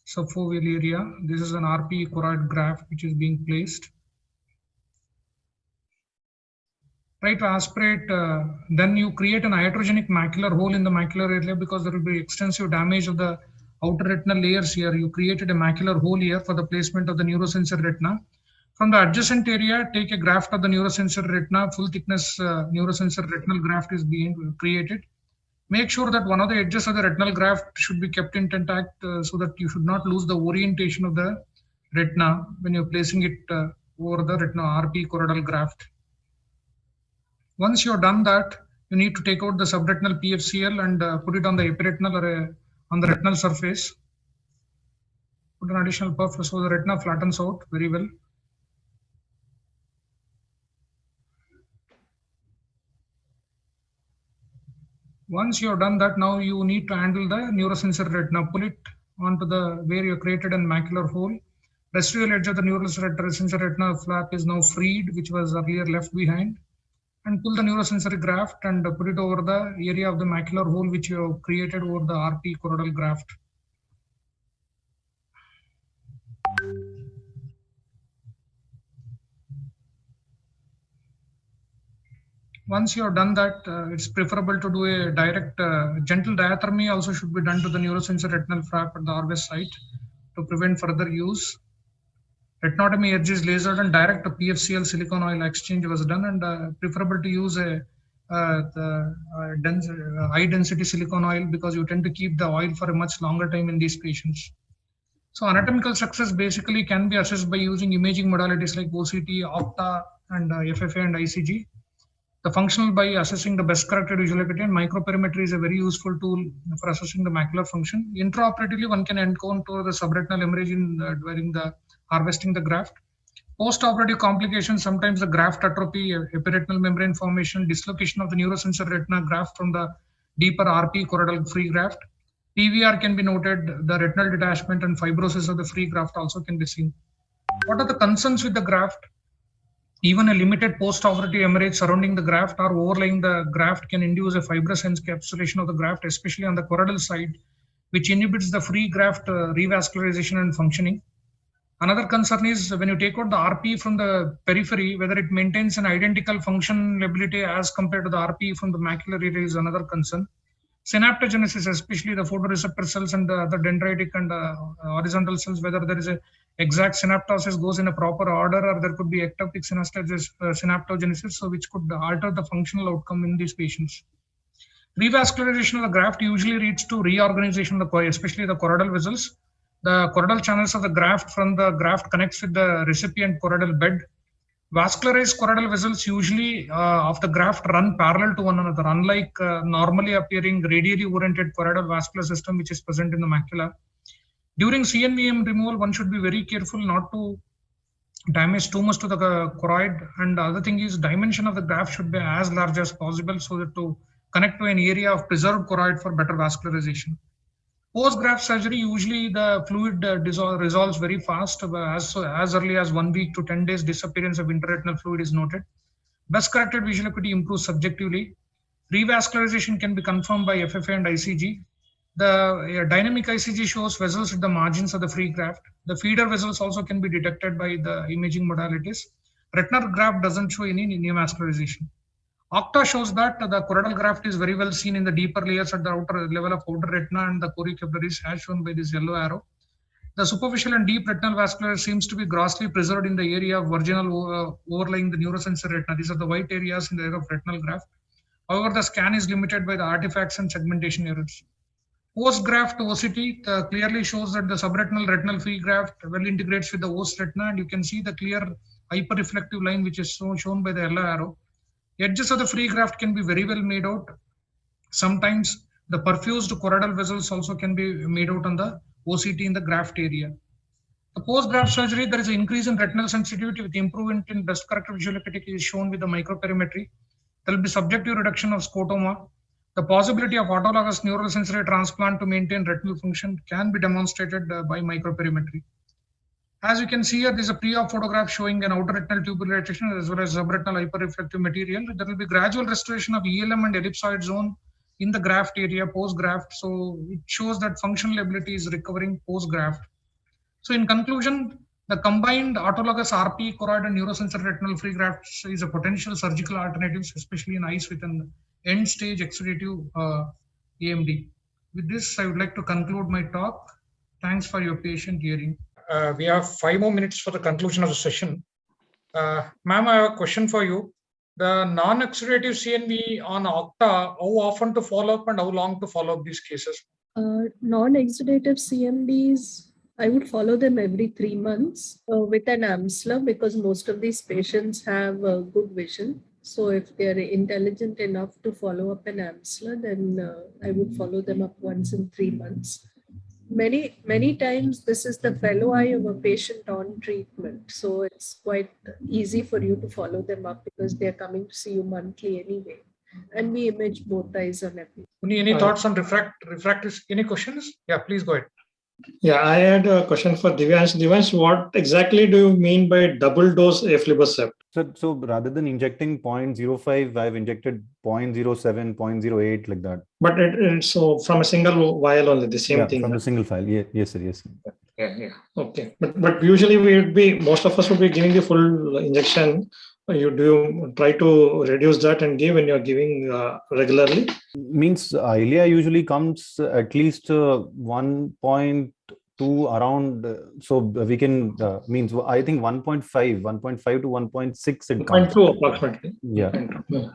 subfoveal area. This is an RP choroid graft which is being placed. Try to aspirate, then you create an iatrogenic macular hole in the macular area because there will be extensive damage of the outer retinal layers here. You created a macular hole here for the placement of the neurosensory retina. From the adjacent area, take a graft of the neurosensory retina, full thickness neurosensory retinal graft is being created. Make sure that one of the edges of the retinal graft should be kept intact so that you should not lose the orientation of the retina when you're placing it over the retina RP choroidal graft. Once you've done that, you need to take out the subretinal PFCL and put it on the epiretinal or on the retinal surface. Put an additional puff so the retina flattens out very well. Once you have done that, now you need to handle the neurosensory retina. Pull it onto the where you created a macular hole. Residual edge of the neurosensory retina flap is now freed, which was earlier left behind. And pull the neurosensory graft and put it over the area of the macular hole which you have created over the RP choroidal graft. Once you have done that, it's preferable to do a direct gentle diathermy also should be done to the neurosensory retinal flap at the harvest site to prevent further use. Retinotomy edge is lasered and direct PFCL silicone oil exchange was done, and preferable to use a high density silicone oil because you tend to keep the oil for a much longer time in these patients. So anatomical success basically can be assessed by using imaging modalities like OCT, Octa, and FFA and ICG. The functional by assessing the best corrected visual acuity, and microperimetry is a very useful tool for assessing the macular function. Intraoperatively, one can encounter the subretinal hemorrhage during the harvesting the graft. Post-operative complications, sometimes the graft atrophy, epiretinal membrane formation, dislocation of the neurosensory retina graft from the deeper RP choroidal free graft. PVR can be noted, the retinal detachment and fibrosis of the free graft also can be seen. What are the concerns with the graft? Even a limited post-operative hemorrhage surrounding the graft or overlaying the graft can induce a fibrous encapsulation of the graft, especially on the choroidal side, which inhibits the free graft revascularization and functioning. Another concern is when you take out the RP from the periphery, whether it maintains an identical functionality as compared to the RP from the macular area is another concern. Synaptogenesis, especially the photoreceptor cells and the dendritic and horizontal cells, whether there is a exact synaptosis goes in a proper order, or there could be ectopic synaptogenesis, so which could alter the functional outcome in these patients. Revascularization of the graft usually leads to reorganization of the especially the choroidal vessels. The choroidal channels of the graft from the graft connects with the recipient choroidal bed. Vascularized choroidal vessels usually of the graft run parallel to one another, unlike normally appearing radially oriented choroidal vascular system which is present in the macula. During CNVM removal, one should be very careful not to damage too much to the choroid, and the other thing is dimension of the graft should be as large as possible so that to connect to an area of preserved choroid for better vascularization. Post-graft surgery, usually the fluid resolves very fast. As early as 1 week to 10 days, disappearance of intraretinal fluid is noted. Best corrected visual acuity improves subjectively. Revascularization can be confirmed by FFA and ICG. The dynamic ICG shows vessels at the margins of the free graft. The feeder vessels also can be detected by the imaging modalities. Retinal graft doesn't show any neovascularization. Octa shows that the choroidal graft is very well seen in the deeper layers at the outer level of outer retina and the choriocapillaries, as shown by this yellow arrow. The superficial and deep retinal vascular seems to be grossly preserved in the area of virginal overlying the neurosensory retina. These are the white areas in the area of retinal graft. However, the scan is limited by the artifacts and segmentation errors. Post-graft OCT clearly shows that the subretinal retinal free graft well integrates with the host retina, and you can see the clear hyperreflective line which is shown by the yellow arrow. Edges of the free graft can be very well made out. Sometimes the perfused choroidal vessels also can be made out on the OCT in the graft area. The post-graft surgery, there is an increase in retinal sensitivity with improvement in best corrected visual acuity is shown with the microperimetry. There will be subjective reduction of scotoma. The possibility of autologous neural sensory transplant to maintain retinal function can be demonstrated by microperimetry. As you can see here, there is a pre-op photograph showing an outer retinal tubulation as well as subretinal hyperreflective material. There will be gradual restoration of ELM and ellipsoid zone in the graft area post-graft. So it shows that functional ability is recovering post-graft. So in conclusion, the combined autologous RP, choroid and neurosensory retinal free grafts is a potential surgical alternatives, especially in eyes with an end-stage exudative AMD. With this, I would like to conclude my talk. Thanks for your patient hearing. We have 5 more minutes for the conclusion of the session. Ma'am, I have a question for you. The non-exudative CNV on Octa, how often to follow up and how long to follow up these cases? Non-exudative CMDs, I would follow them every 3 months with an AMSLA because most of these patients have good vision. So if they are intelligent enough to follow up an AMSLA, then I would follow them up once in 3 months. Many times this is the fellow eye of a patient on treatment. So it's quite easy for you to follow them up because they're coming to see you monthly anyway. And we image both eyes on everything. Any thoughts on refractory? Any questions? Yeah, please go ahead. Yeah, I had a question for Divyansh. Divyansh, what exactly do you mean by double dose aflibercept? So rather than injecting 0.05, I've injected 0.07, 0.08 like that. But it's so from a single vial only, the same thing. From a single file. Yeah, yes, sir. Yes. Sir. Yeah. Okay. But usually most of us would be giving the full injection. You try to reduce that and give when you're giving regularly? Means Eylea usually comes at least 1.2 around. So we can, means I think 1.5 to 1.6 it comes. 1.2 approximately. Yeah.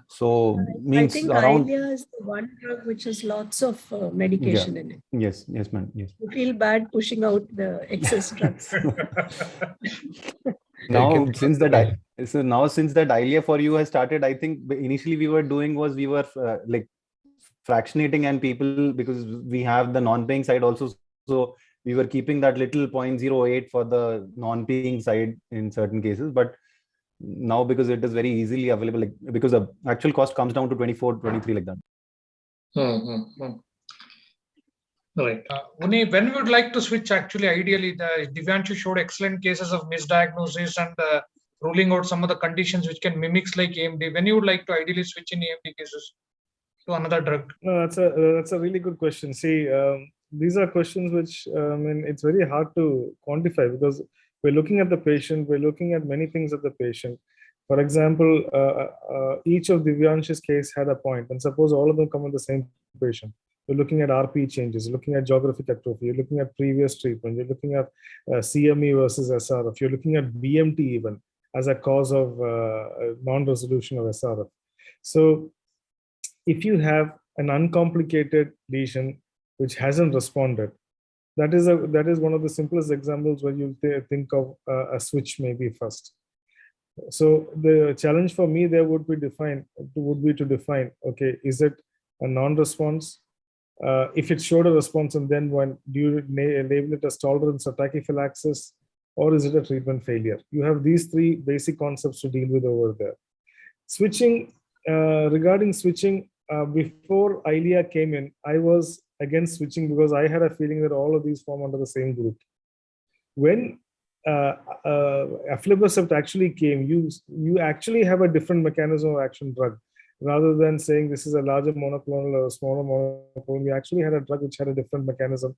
So means I think around. Eylea is the one drug which has lots of medication in it. Yes, ma'am. Yes. You feel bad pushing out the excess drugs. Now, since that So now since that ILIA for you has started, I think initially we were doing was we were like fractionating and people, because we have the non-paying side also. So we were keeping that little 0.08 for the non-paying side in certain cases. But now because it is very easily available, like, because the actual cost comes down to 24, 23 like that. Right. Uni, when we would like to switch, actually, ideally, the Divyanshu showed excellent cases of misdiagnosis and ruling out some of the conditions which can mimics like AMD. When you would like to ideally switch in AMD cases to another drug? No, that's a really good question. See, these are questions which I mean, it's very hard to quantify because we're looking at the patient, we're looking at many things of the patient. For example, each of Divyanshu's case had a point, and suppose all of them come on the same patient. You're looking at RP changes, looking at geographic atrophy, you're looking at previous treatment, you're looking at CME versus SRF, you're looking at BMT even as a cause of non-resolution of SRF. So if you have an uncomplicated lesion which hasn't responded, that is one of the simplest examples where you think of a switch maybe first. So the challenge for me there would be to define, okay, is it a non-response? If it showed a response, and then when do you label it as tolerance or tachyphylaxis, or is it a treatment failure? You have these three basic concepts to deal with over there. Switching, regarding switching, before ILIA came in, I was against switching because I had a feeling that all of these form under the same group. When aflibercept actually came, you actually have a different mechanism of action drug. Rather than saying this is a larger monoclonal or a smaller monoclonal, we actually had a drug which had a different mechanism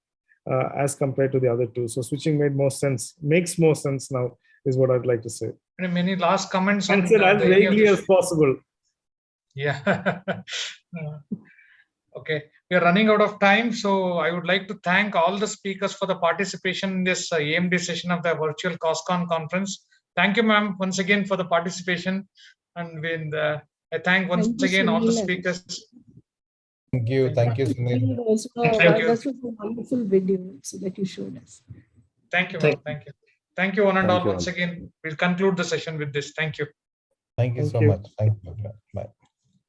as compared to the other two. So switching makes more sense now, is what I'd like to say. Many last comments on Answer as vaguely as possible. Yeah. Okay, we are running out of time, so I would like to thank all the speakers for the participation in this AMD session of the virtual COSCON conference. Thank you, ma'am, once again for the participation, and I thank once again all the speakers. Thank you, Sunil. Thank you. That was a wonderful video so that you showed us. Thank you, ma'am. Thank you. Thank you, one and all. Thank you Once all. again, we'll conclude the session with this. Thank you. Thank you so much. Thank you. Bye.